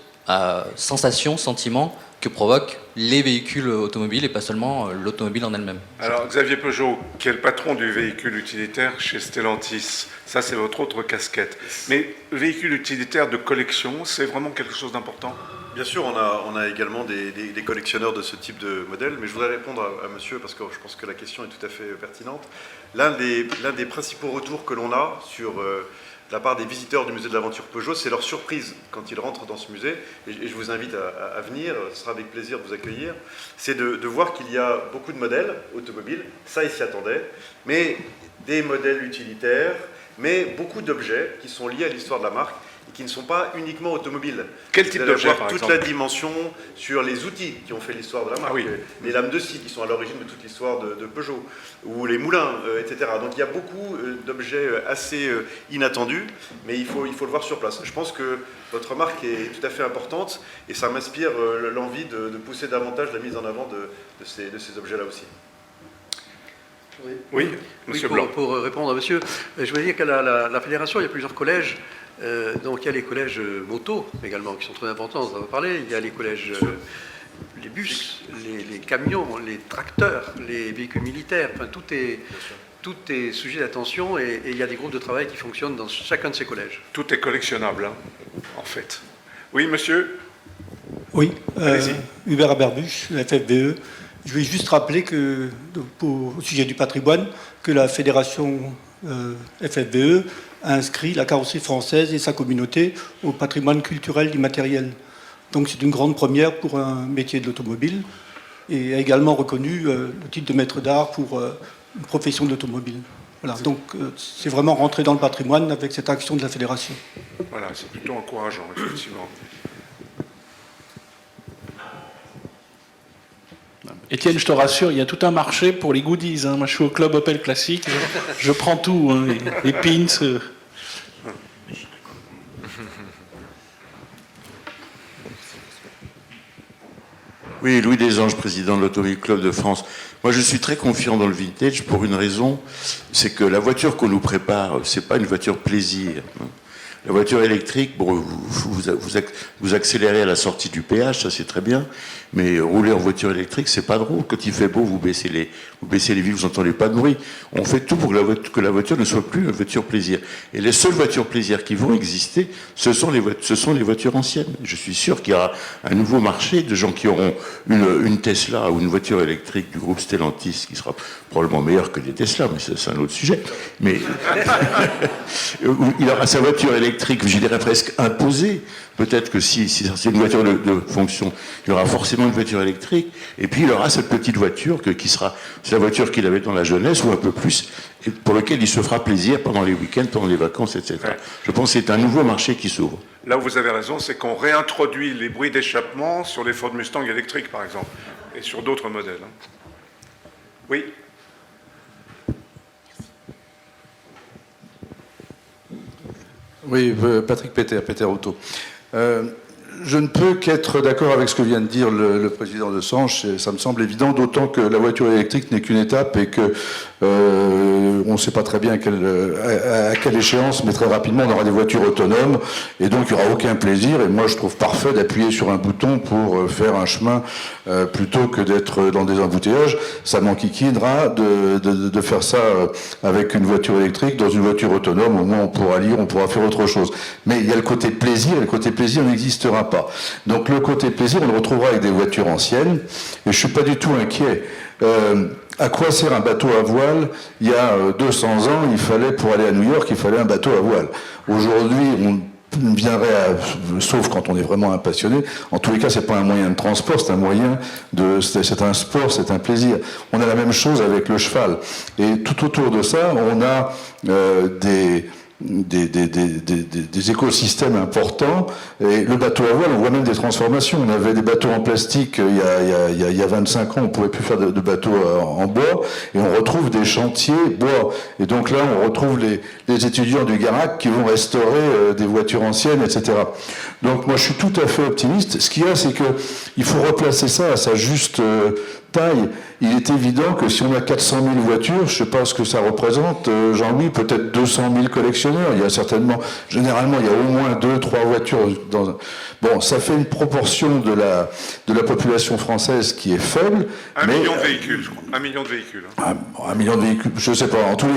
sensations, sentiments que provoquent les véhicules automobiles et pas seulement l'automobile en elle-même. Alors Xavier Peugeot, qui est le patron du véhicule utilitaire chez Stellantis, ça c'est votre autre casquette. Mais le véhicule utilitaire de collection, c'est vraiment quelque chose d'important? Bien sûr, on a également des collectionneurs de ce type de modèle, mais je voudrais répondre à monsieur, parce que je pense que la question est tout à fait pertinente. L'un des principaux retours que l'on a sur la part des visiteurs du musée de l'aventure Peugeot, c'est leur surprise quand ils rentrent dans ce musée, et je vous invite à venir, ce sera avec plaisir de vous accueillir, c'est de voir qu'il y a beaucoup de modèles automobiles, ça ils s'y attendaient, mais des modèles utilitaires, mais beaucoup d'objets qui sont liés à l'histoire de la marque, qui ne sont pas uniquement automobiles. Quel type d'objet, par toute exemple? la dimension sur les outils qui ont fait l'histoire de la marque, les lames de scie qui sont à l'origine de toute l'histoire de Peugeot, ou les moulins, etc. Donc il y a beaucoup d'objets assez inattendus, mais il faut le voir sur place. Je pense que votre remarque est tout à fait importante, et ça m'inspire l'envie de pousser davantage la mise en avant de ces objets-là aussi. Oui, monsieur Blanc. Pour répondre à monsieur, je voulais dire qu'à la fédération, il y a plusieurs collèges. Donc il y a les collèges motos également qui sont très importants, on en a parlé. Il y a les collèges, les bus, les camions, les tracteurs, les véhicules militaires. Enfin, tout est sujet d'attention et il y a des groupes de travail qui fonctionnent dans chacun de ces collèges. Tout est collectionnable, hein, en fait. Oui, monsieur? Oui, Hubert Aberbuch, la FFVE. Je vais juste rappeler que, au sujet du patrimoine, que la fédération FFVE a inscrit la carrosserie française et sa communauté au patrimoine culturel immatériel. Donc c'est une grande première pour un métier de l'automobile et a également reconnu le titre de maître d'art pour une profession de l'automobile. Voilà, donc c'est vraiment rentré dans le patrimoine avec cette action de la fédération. Voilà, c'est plutôt encourageant, effectivement. Étienne, je te rassure, il y a tout un marché pour les goodies. Hein. Moi, je suis au club Opel Classique, je prends tout, hein, les pins. Oui, Louis Desanges, président de l'Automobile Club de France. Moi, je suis très confiant dans le vintage pour une raison, c'est que la voiture qu'on nous prépare, c'est pas une voiture plaisir. La voiture électrique, bon, vous accélérez à la sortie du péage, ça c'est très bien, mais rouler en voiture électrique, c'est pas drôle. Quand il fait beau, vous baissez les vitres, vous n'entendez pas de bruit. On fait tout pour que la voiture ne soit plus une voiture plaisir. Et les seules voitures plaisir qui vont exister, ce sont les voitures anciennes. Je suis sûr qu'il y aura un nouveau marché de gens qui auront une Tesla ou une voiture électrique du groupe Stellantis, qui sera probablement meilleure que les Tesla, mais c'est un autre sujet. Mais il aura sa voiture électrique électrique, je dirais presque imposée. Peut-être que si c'est une voiture de fonction, il y aura forcément une voiture électrique, et puis il aura cette petite voiture qui sera la voiture qu'il avait dans la jeunesse, ou un peu plus, et pour lequel il se fera plaisir pendant les week-ends, pendant les vacances, etc. Ouais. Je pense que c'est un nouveau marché qui s'ouvre. Là où vous avez raison, c'est qu'on réintroduit les bruits d'échappement sur les Ford Mustang électriques, par exemple, et sur d'autres modèles. Oui. Oui, Patrick Péter Auto. Je ne peux qu'être d'accord avec ce que vient de dire le président de Sanche, ça me semble évident, d'autant que la voiture électrique n'est qu'une étape et que on ne sait pas très bien à quelle échéance, mais très rapidement on aura des voitures autonomes et donc il n'y aura aucun plaisir. Et moi je trouve parfait d'appuyer sur un bouton pour faire un chemin plutôt que d'être dans des embouteillages. Ça m'enquiquinera de faire ça avec une voiture électrique. Dans une voiture autonome, au moins on pourra lire, on pourra faire autre chose. Mais il y a le côté plaisir, et le côté plaisir n'existera pas. Donc le côté plaisir, on le retrouvera avec des voitures anciennes, et je suis pas du tout inquiet. À quoi sert un bateau à voile? Il y a 200 ans, il fallait, pour aller à New York, il fallait un bateau à voile. Aujourd'hui, on viendrait sauf quand on est vraiment un passionné, en tous les cas, c'est pas un moyen de transport, c'est un moyen c'est un sport, c'est un plaisir. On a la même chose avec le cheval. Et tout autour de ça, on a des écosystèmes importants, et le bateau à voile, on voit même des transformations. On avait des bateaux en plastique il y a 25 ans, on pouvait plus faire de bateaux en bois, et on retrouve des chantiers bois. Et donc là, on retrouve les étudiants du Garac qui vont restaurer des voitures anciennes, etc. Donc moi, je suis tout à fait optimiste. Ce qu'il y a, c'est que il faut replacer ça à sa juste taille. Il est évident que si on a 400 000 voitures, je ne sais pas ce que ça représente, Jean-Louis, peut-être 200 000 collectionneurs. Il y a certainement, généralement, il y a au moins 2-3 voitures. Bon, ça fait une proportion de la population française qui est faible. 1 million de véhicules, je crois. 1 million de véhicules. 1 million de véhicules, je ne sais pas. En tous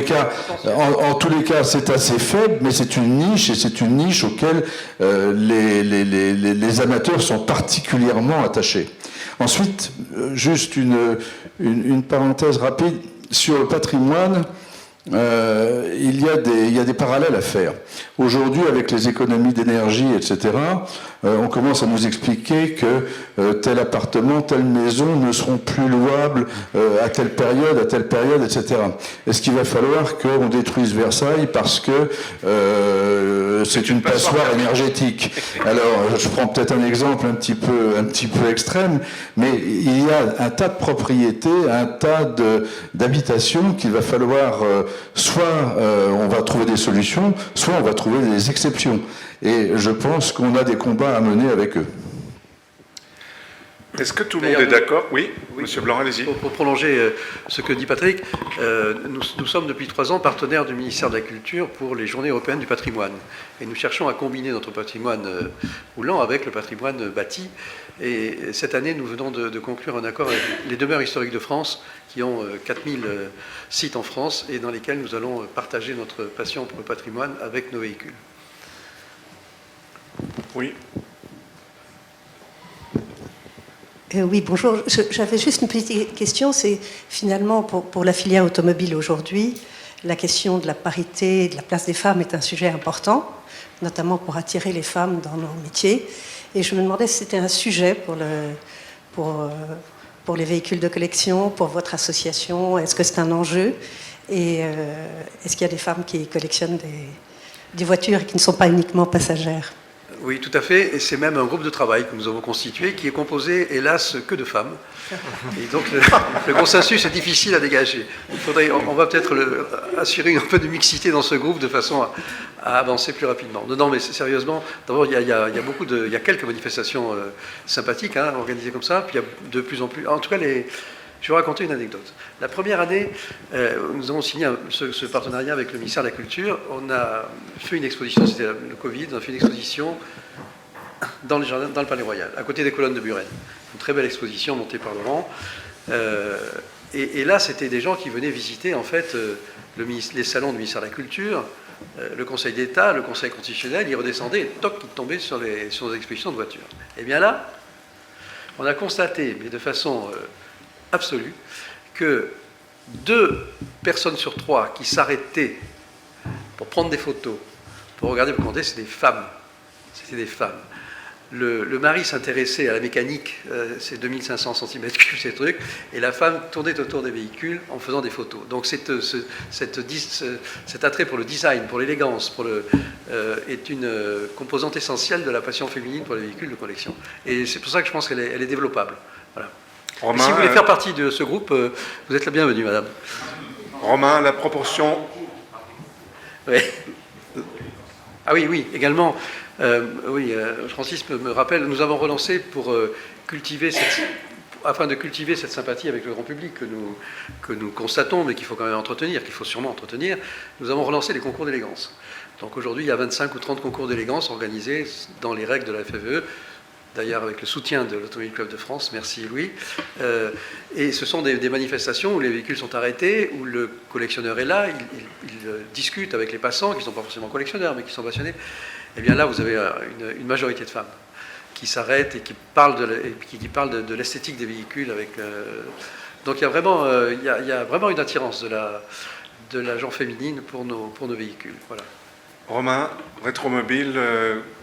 les cas, c'est assez faible, mais c'est une niche, et c'est une niche auquel les amateurs sont particulièrement attachés. Ensuite, juste une parenthèse rapide sur le patrimoine. Il y a des parallèles à faire. Aujourd'hui, avec les économies d'énergie, etc., on commence à nous expliquer que tel appartement, telle maison ne seront plus louables à telle période, etc. Est-ce qu'il va falloir qu'on détruise Versailles parce que c'est une passoire énergétique? Alors, je prends peut-être un exemple un petit peu extrême, mais il y a un tas de propriétés, un tas d'habitations qu'il va falloir soit on va trouver des solutions, soit on va trouver des exceptions. Et je pense qu'on a des combats à mener avec eux. Est-ce que tout le monde est d'accord? Oui, Monsieur Blanc, allez-y. Pour prolonger ce que dit Patrick, nous sommes depuis 3 ans partenaires du ministère de la Culture pour les Journées européennes du patrimoine. Et nous cherchons à combiner notre patrimoine roulant avec le patrimoine bâti. Et cette année, nous venons de conclure un accord avec les demeures historiques de France, qui ont 4000 sites en France, et dans lesquels nous allons partager notre passion pour le patrimoine avec nos véhicules. Oui. Oui, bonjour. J'avais juste une petite question. C'est finalement pour la filière automobile aujourd'hui, la question de la parité, de la place des femmes est un sujet important, notamment pour attirer les femmes dans nos métiers. Et je me demandais si c'était un sujet pour les véhicules de collection, pour votre association. Est-ce que c'est un enjeu? Et est-ce qu'il y a des femmes qui collectionnent des voitures et qui ne sont pas uniquement passagères? Oui, tout à fait. Et c'est même un groupe de travail que nous avons constitué qui est composé, hélas, que de femmes. Et donc, le consensus est difficile à dégager. On va peut-être assurer un peu de mixité dans ce groupe de façon à avancer plus rapidement. Non, mais sérieusement, d'abord, il y a quelques manifestations sympathiques organisées comme ça. Puis il y a de plus en plus. En tout cas, je vais vous raconter une anecdote. La première année, nous avons signé ce partenariat avec le ministère de la Culture. On a fait une exposition, c'était le Covid, on a fait une exposition dans le Palais Royal, à côté des colonnes de Buren. Une très belle exposition montée par Laurent. Et là, c'était des gens qui venaient visiter en fait les salons du ministère de la Culture, le Conseil d'État, le Conseil constitutionnel. Ils redescendaient et toc, ils tombaient sur nos expositions de voitures. Et bien là, on a constaté, mais de façon absolue, que 2 personnes sur 3 qui s'arrêtaient pour prendre des photos, pour regarder, pour compter, c'est des femmes. C'était des femmes. Le mari s'intéressait à la mécanique, c'est 2500 cm3, ces trucs, et la femme tournait autour des véhicules en faisant des photos. Donc cet attrait pour le design, pour l'élégance, est une composante essentielle de la passion féminine pour les véhicules de collection. Et c'est pour ça que je pense qu'elle est développable. Voilà. Romain, si vous voulez faire partie de ce groupe, vous êtes la bienvenue, madame. Romain, la proportion... Oui. Ah oui, oui, également... Francis me rappelle, nous avons relancé afin de cultiver cette sympathie avec le grand public que nous constatons, mais qu'il faut quand même entretenir, qu'il faut sûrement entretenir, nous avons relancé les concours d'élégance. Donc aujourd'hui, il y a 25 ou 30 concours d'élégance organisés dans les règles de la FFVE, d'ailleurs avec le soutien de l'Automobile Club de France, merci Louis. Et ce sont des manifestations où les véhicules sont arrêtés, où le collectionneur est là, il discute avec les passants, qui ne sont pas forcément collectionneurs, mais qui sont passionnés. Et bien là, vous avez une majorité de femmes qui s'arrêtent et qui parlent de l'esthétique des véhicules. Donc il y a vraiment une attirance de la genre féminine pour nos véhicules. Voilà. Romain, Rétromobile,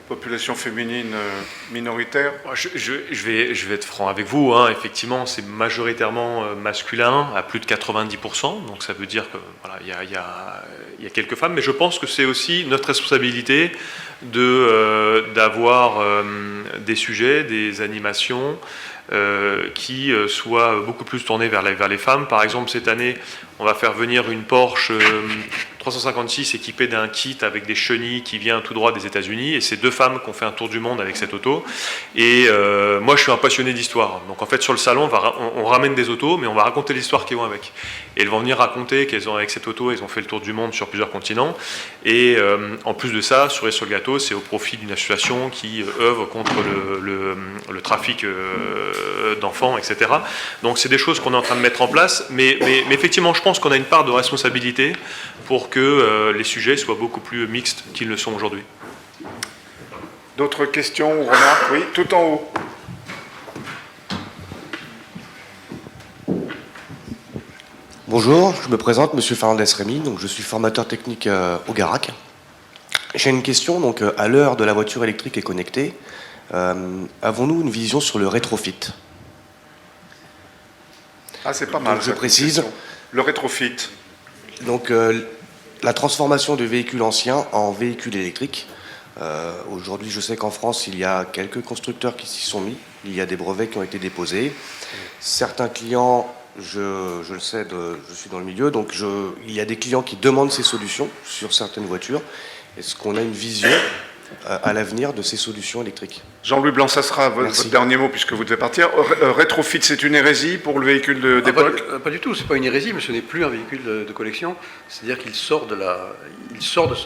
population féminine minoritaire. Je vais être franc avec vous, hein. Effectivement, c'est majoritairement masculin, à plus de 90%, donc ça veut dire que voilà, il y a quelques femmes, mais je pense que c'est aussi notre responsabilité d'avoir des sujets, des animations qui soient beaucoup plus tournés vers les femmes. Par exemple, cette année, on va faire venir une Porsche 356 équipée d'un kit avec des chenilles qui vient tout droit des États-Unis, et c'est deux femmes qui ont fait un tour du monde avec cette auto. Et moi, je suis un passionné d'histoire. Donc en fait, sur le salon, on ramène des autos, mais on va raconter l'histoire qui vont avec. Et elles vont venir raconter qu'avec cette auto, elles ont fait le tour du monde sur plusieurs continents. Et en plus de ça, cerise sur le gâteau, c'est au profit d'une association qui œuvre contre le trafic d'enfants, etc. Donc c'est des choses qu'on est en train de mettre en place, mais effectivement, je pense qu'on a une part de responsabilité pour que les sujets soient beaucoup plus mixtes qu'ils le sont aujourd'hui. D'autres questions ou remarques? Oui, tout en haut. Bonjour, je me présente, Monsieur Fernandez Rémy, donc je suis formateur technique au Garac. J'ai une question, donc à l'heure de la voiture électrique et connectée, avons-nous une vision sur le rétrofit? Ah, c'est pas mal. Donc, je précise. Le rétrofit. Donc la transformation de véhicules anciens en véhicules électriques. Aujourd'hui, je sais qu'en France, il y a quelques constructeurs qui s'y sont mis. Il y a des brevets qui ont été déposés. Certains clients, je le sais, je suis dans le milieu, donc il y a des clients qui demandent ces solutions sur certaines voitures. Est-ce qu'on a une vision à l'avenir de ces solutions électriques? Jean-Louis Blanc, ça sera votre dernier mot puisque vous devez partir. Rétrofit, c'est une hérésie pour le véhicule d'époque? Pas du tout, c'est pas une hérésie, mais ce n'est plus un véhicule de collection. C'est-à-dire qu'il sort de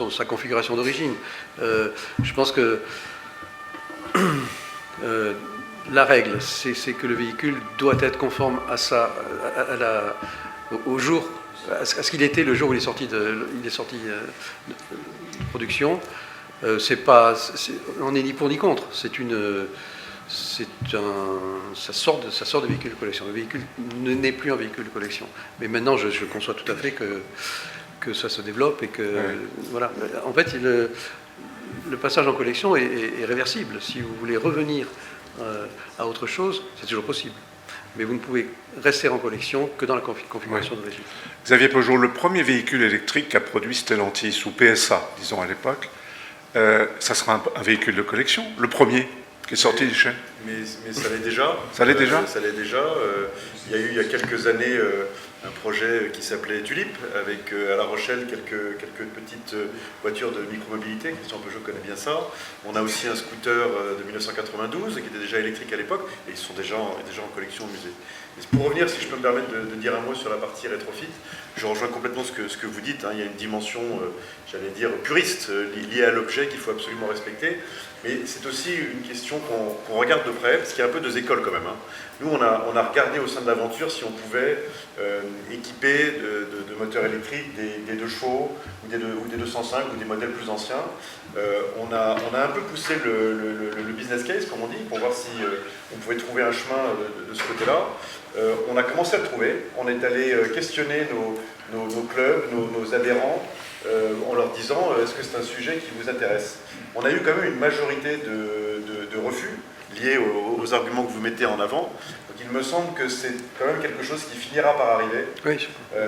sa configuration d'origine. Je pense que la règle, c'est que le véhicule doit être conforme au jour, à ce qu'il était le jour où il est sorti de production. On n'est ni pour ni contre. Ça sort de véhicule de collection. Le véhicule n'est plus un véhicule de collection. Mais maintenant, je conçois tout à fait que ça se développe et que voilà. En fait, le passage en collection est réversible. Si vous voulez revenir à autre chose, c'est toujours possible. Mais vous ne pouvez rester en collection que dans la configuration d'origine. Xavier Peugeot, le premier véhicule électrique qu'a produit Stellantis, ou PSA, disons à l'époque, ça sera un véhicule de collection, le premier qui est sorti du chaîne. Mais ça l'est déjà. Ça l'est déjà. Ça l'est déjà. Il y a eu il y a quelques années un projet qui s'appelait Tulip, avec à La Rochelle quelques petites voitures de micromobilité. Christian Peugeot connaît bien ça. On a aussi un scooter de 1992 qui était déjà électrique à l'époque, et ils sont déjà en collection au musée. Et pour revenir, si je peux me permettre de dire un mot sur la partie rétrofit, je rejoins complètement ce que vous dites. Il y a une dimension, j'allais dire, puriste liée à l'objet qu'il faut absolument respecter. Mais c'est aussi une question qu'on regarde de près, parce qu'il y a un peu deux écoles quand même. Nous, on a regardé au sein de l'aventure si on pouvait équiper de moteurs électriques des 2 chevaux, ou des 205, ou des modèles plus anciens. On a un peu poussé le business case, comme on dit, pour voir si on pouvait trouver un chemin de ce côté-là. On a commencé à le trouver. On est allé questionner nos clubs, nos adhérents. en leur disant est-ce que c'est un sujet qui vous intéresse. On a eu quand même une majorité de refus liés aux arguments que vous mettez en avant. Donc il me semble que c'est quand même quelque chose qui finira par arriver,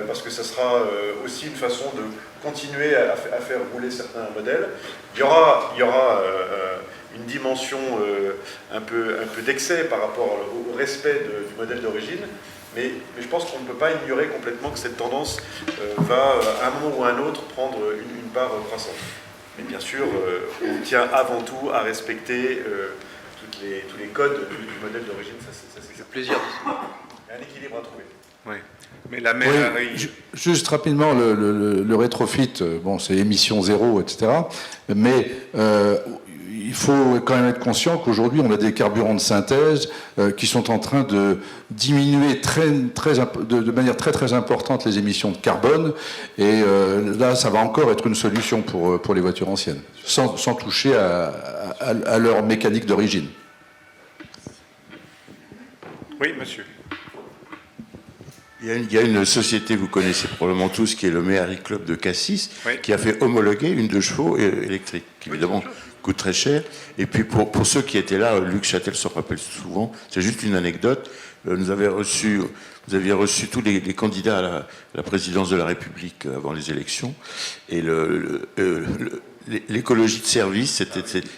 parce que ça sera aussi une façon de continuer à faire rouler certains modèles. Il y aura une dimension un peu d'excès par rapport au respect du modèle d'origine, mais je pense qu'on ne peut pas ignorer complètement que cette tendance va, à un moment ou à un autre, prendre une part croissante. Mais bien sûr, on tient avant tout à respecter tous les codes du modèle d'origine, ça c'est le plaisir. Il y a un équilibre à trouver. Oui. Mais la mer... Oui, juste rapidement, le rétrofit, bon, c'est émission zéro, etc. Mais il faut quand même être conscient qu'aujourd'hui, on a des carburants de synthèse qui sont en train de diminuer de manière très importante les émissions de carbone. Et là, ça va encore être une solution pour les voitures anciennes, sans toucher à leur mécanique d'origine. Oui, monsieur. Il y a une société, vous connaissez probablement tous, qui est le Méhari Club de Cassis, oui, qui a fait homologuer une 2 chevaux électrique, qui évidemment coûte très cher. Et puis pour ceux qui étaient là, Luc Châtel se rappelle souvent, c'est juste une anecdote, vous aviez reçu tous les candidats à la présidence de la République avant les élections, et l'écologie de service,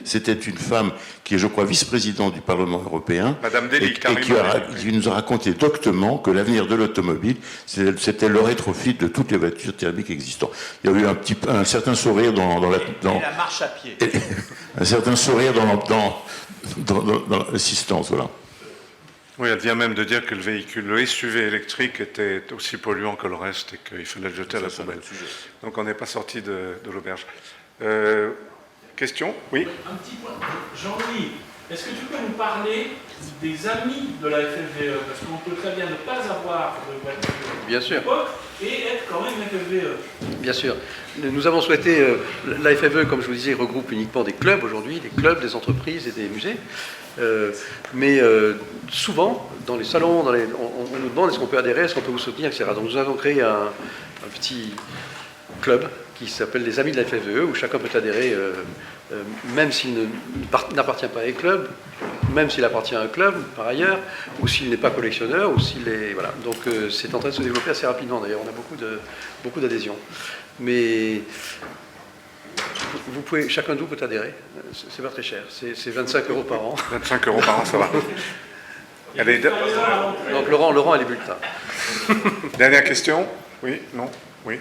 c'était une femme qui est, je crois, vice-présidente du Parlement européen, Madame Dely, qui nous a raconté doctement que l'avenir de l'automobile, c'était le rétrofit de toutes les voitures thermiques existantes. Il y a eu un certain sourire dans la marche à pied. Un certain sourire dans l'assistance, voilà. Oui, elle vient même de dire que le SUV électrique était aussi polluant que le reste et qu'il fallait le jeter à la poubelle. Donc on n'est pas sorti de l'auberge. Question? Oui. Un petit point. Jean-Louis, est-ce que tu peux nous parler des amis de la FFVE? Parce qu'on peut très bien ne pas avoir de voiture bien sûr et être quand même FFVE. Bien sûr. Nous avons souhaité, la FFVE, comme je vous disais, regroupe uniquement des clubs aujourd'hui, des clubs, des entreprises et des musées. Mais souvent, dans les salons, on nous demande est-ce qu'on peut adhérer, est-ce qu'on peut vous soutenir, etc. Donc nous avons créé un petit club qui s'appelle les Amis de la FFVE, où chacun peut adhérer, même s'il n'appartient pas à un club, même s'il appartient à un club, par ailleurs, ou s'il n'est pas collectionneur, ou s'il est... Voilà. Donc c'est en train de se développer assez rapidement, d'ailleurs, on a beaucoup d'adhésions. Mais vous pouvez, chacun de vous peut adhérer, c'est pas très cher, c'est 25 € par an. 25 € par an, ça va. Allez, donc Laurent a les bulletins. Dernière question? Oui? Non? Oui?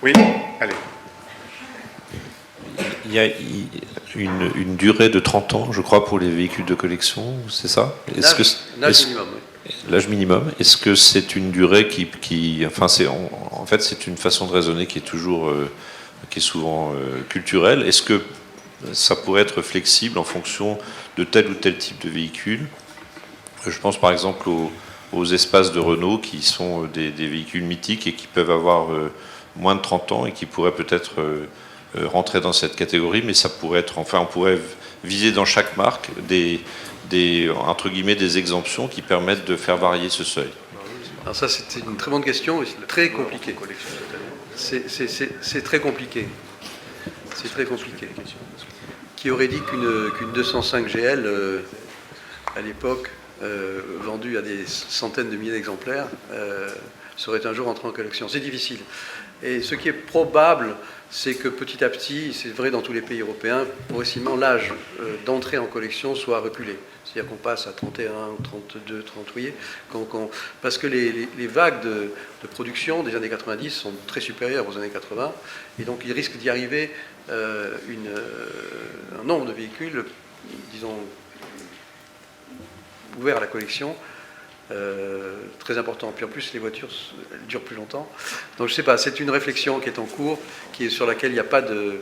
Oui? Allez. Il y a une durée de 30 ans, je crois, pour les véhicules de collection, c'est ça? L'âge minimum, oui. L'âge minimum, est-ce que c'est une durée en fait, c'est une façon de raisonner qui est souvent culturelle. Est-ce que ça pourrait être flexible en fonction de tel ou tel type de véhicule? Je pense par exemple aux espaces de Renault qui sont des véhicules mythiques et qui peuvent avoir moins de 30 ans et qui pourraient peut-être rentrer dans cette catégorie, mais ça pourrait être, on pourrait viser dans chaque marque entre guillemets, des exemptions qui permettent de faire varier ce seuil. Alors ça, c'est une très bonne question et c'est très compliqué. C'est très compliqué. C'est très compliqué. Qui aurait dit qu'une 205 GL, à l'époque, vendue à des centaines de milliers d'exemplaires, serait un jour entrée en collection? C'est difficile. Et ce qui est probable, c'est que petit à petit, c'est vrai dans tous les pays européens, progressivement l'âge d'entrée en collection soit reculé. C'est-à-dire qu'on passe à 31, 32, 30, vous voyez, parce que les vagues de production des années 90 sont très supérieures aux années 80, et donc il risque d'y arriver un nombre de véhicules, disons, ouverts à la collection, très important. Puis en plus, les voitures elles durent plus longtemps. Donc je ne sais pas, c'est une réflexion qui est en cours, sur laquelle il n'y a pas de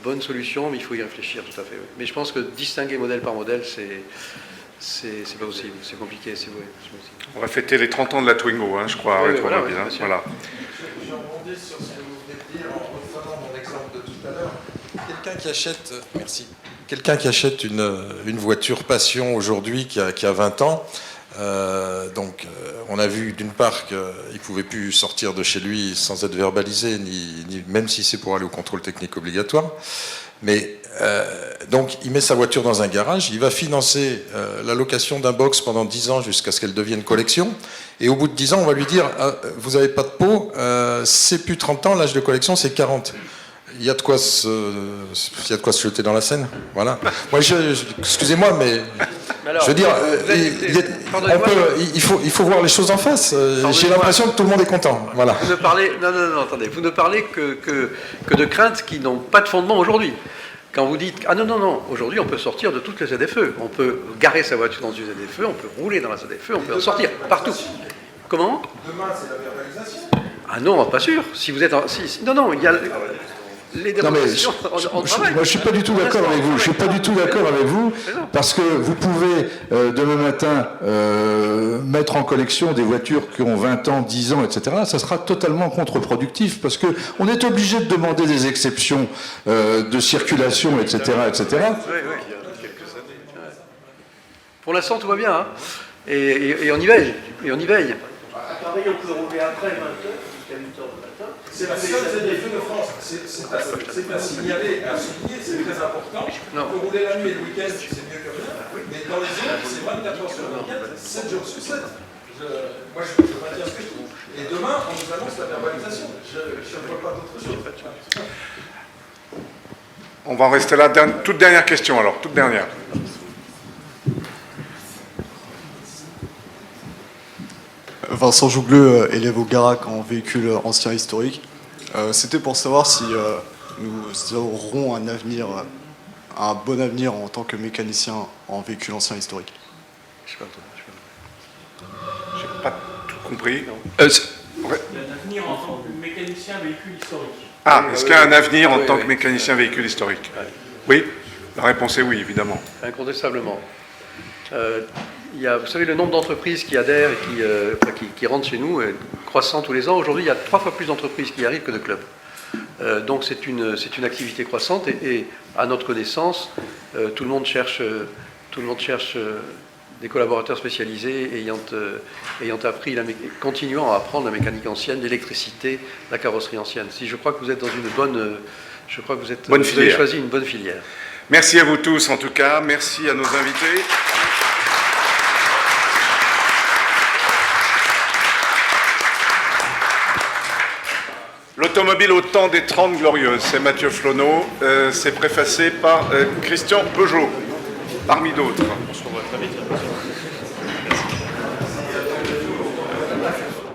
bonne solution, mais il faut y réfléchir tout à fait. Oui. Mais je pense que distinguer modèle par modèle, c'est pas possible, c'est compliqué. On va fêter les 30 ans de la Twingo, je crois. Oui, voilà. Je rebondis sur ce que vous venez de dire en reprenant mon exemple de tout à l'heure. Quelqu'un qui achète une voiture Passion aujourd'hui qui a 20 ans, On a vu d'une part qu'il ne pouvait plus sortir de chez lui sans être verbalisé, même si c'est pour aller au contrôle technique obligatoire. Mais donc il met sa voiture dans un garage, il va financer la location d'un box pendant 10 ans jusqu'à ce qu'elle devienne collection. Et au bout de 10 ans, on va lui dire vous n'avez pas de pot, c'est plus 30 ans, l'âge de collection c'est 40. Il y a de quoi se jeter dans la Seine. Voilà. Moi, excusez-moi, mais alors, je veux dire, il faut voir les choses en face. J'ai l'impression que tout le monde est content. Voilà. Vous ne parlez, non, attendez. Vous ne parlez que de craintes qui n'ont pas de fondement aujourd'hui. Quand vous dites non, aujourd'hui on peut sortir de toutes les ZFE. On peut garer sa voiture dans une ZFE, on peut rouler dans la ZFE, on peut en sortir partout. Comment ? Demain, c'est la verbalisation. Ah non, pas sûr. Si vous êtes non, il y a les démonstrations en travail. Moi, je suis pas du tout d'accord avec vous. Je suis pas du tout d'accord avec vous parce que vous pouvez demain matin mettre en collection des voitures qui ont 20 ans, 10 ans, etc. Ça sera totalement contre-productif parce que on est obligé de demander des exceptions de circulation, etc., etc. Pour l'instant, tout va bien, hein. Et on y veille. À Paris, on peut rouler après 20 heures jusqu'à 8 heures du matin. C'est la seule ZFE de France. C'est pas signalé, à souligner, c'est très important. On peut rouler la nuit et le week-end, c'est mieux que rien. Mais dans les autres, c'est 24 heures sur le week-end, 7 jours sur 7. Moi, je maintiens ce que je trouve. Et demain, on nous annonce la verbalisation. Je ne vois pas d'autre chose. On va en rester là. Toute dernière question, alors. Toute dernière. Vincent Jougleux, élève au GARAC en véhicule ancien historique. C'était pour savoir si nous aurons un bon avenir en tant que mécanicien en véhicule ancien historique. Je n'ai pas tout compris. Il y a un avenir en tant que mécanicien véhicule historique. Est-ce qu'il y a un avenir en tant que mécanicien véhicule historique ? Oui. La réponse est oui, évidemment. Incontestablement. Vous savez, le nombre d'entreprises qui adhèrent et qui rentrent chez nous est croissant tous les ans. Aujourd'hui, il y a 3 fois plus d'entreprises qui arrivent que de clubs. Donc c'est une activité croissante et à notre connaissance, tout le monde cherche des collaborateurs spécialisés ayant appris, continuant à apprendre la mécanique ancienne, l'électricité, la carrosserie ancienne. Je crois que vous êtes dans une bonne vous avez choisi une bonne filière. Merci à vous tous en tout cas. Merci à nos invités. L'automobile au temps des 30 glorieuses, c'est Mathieu Flonneau, c'est préfacé par Christian Peugeot, parmi d'autres.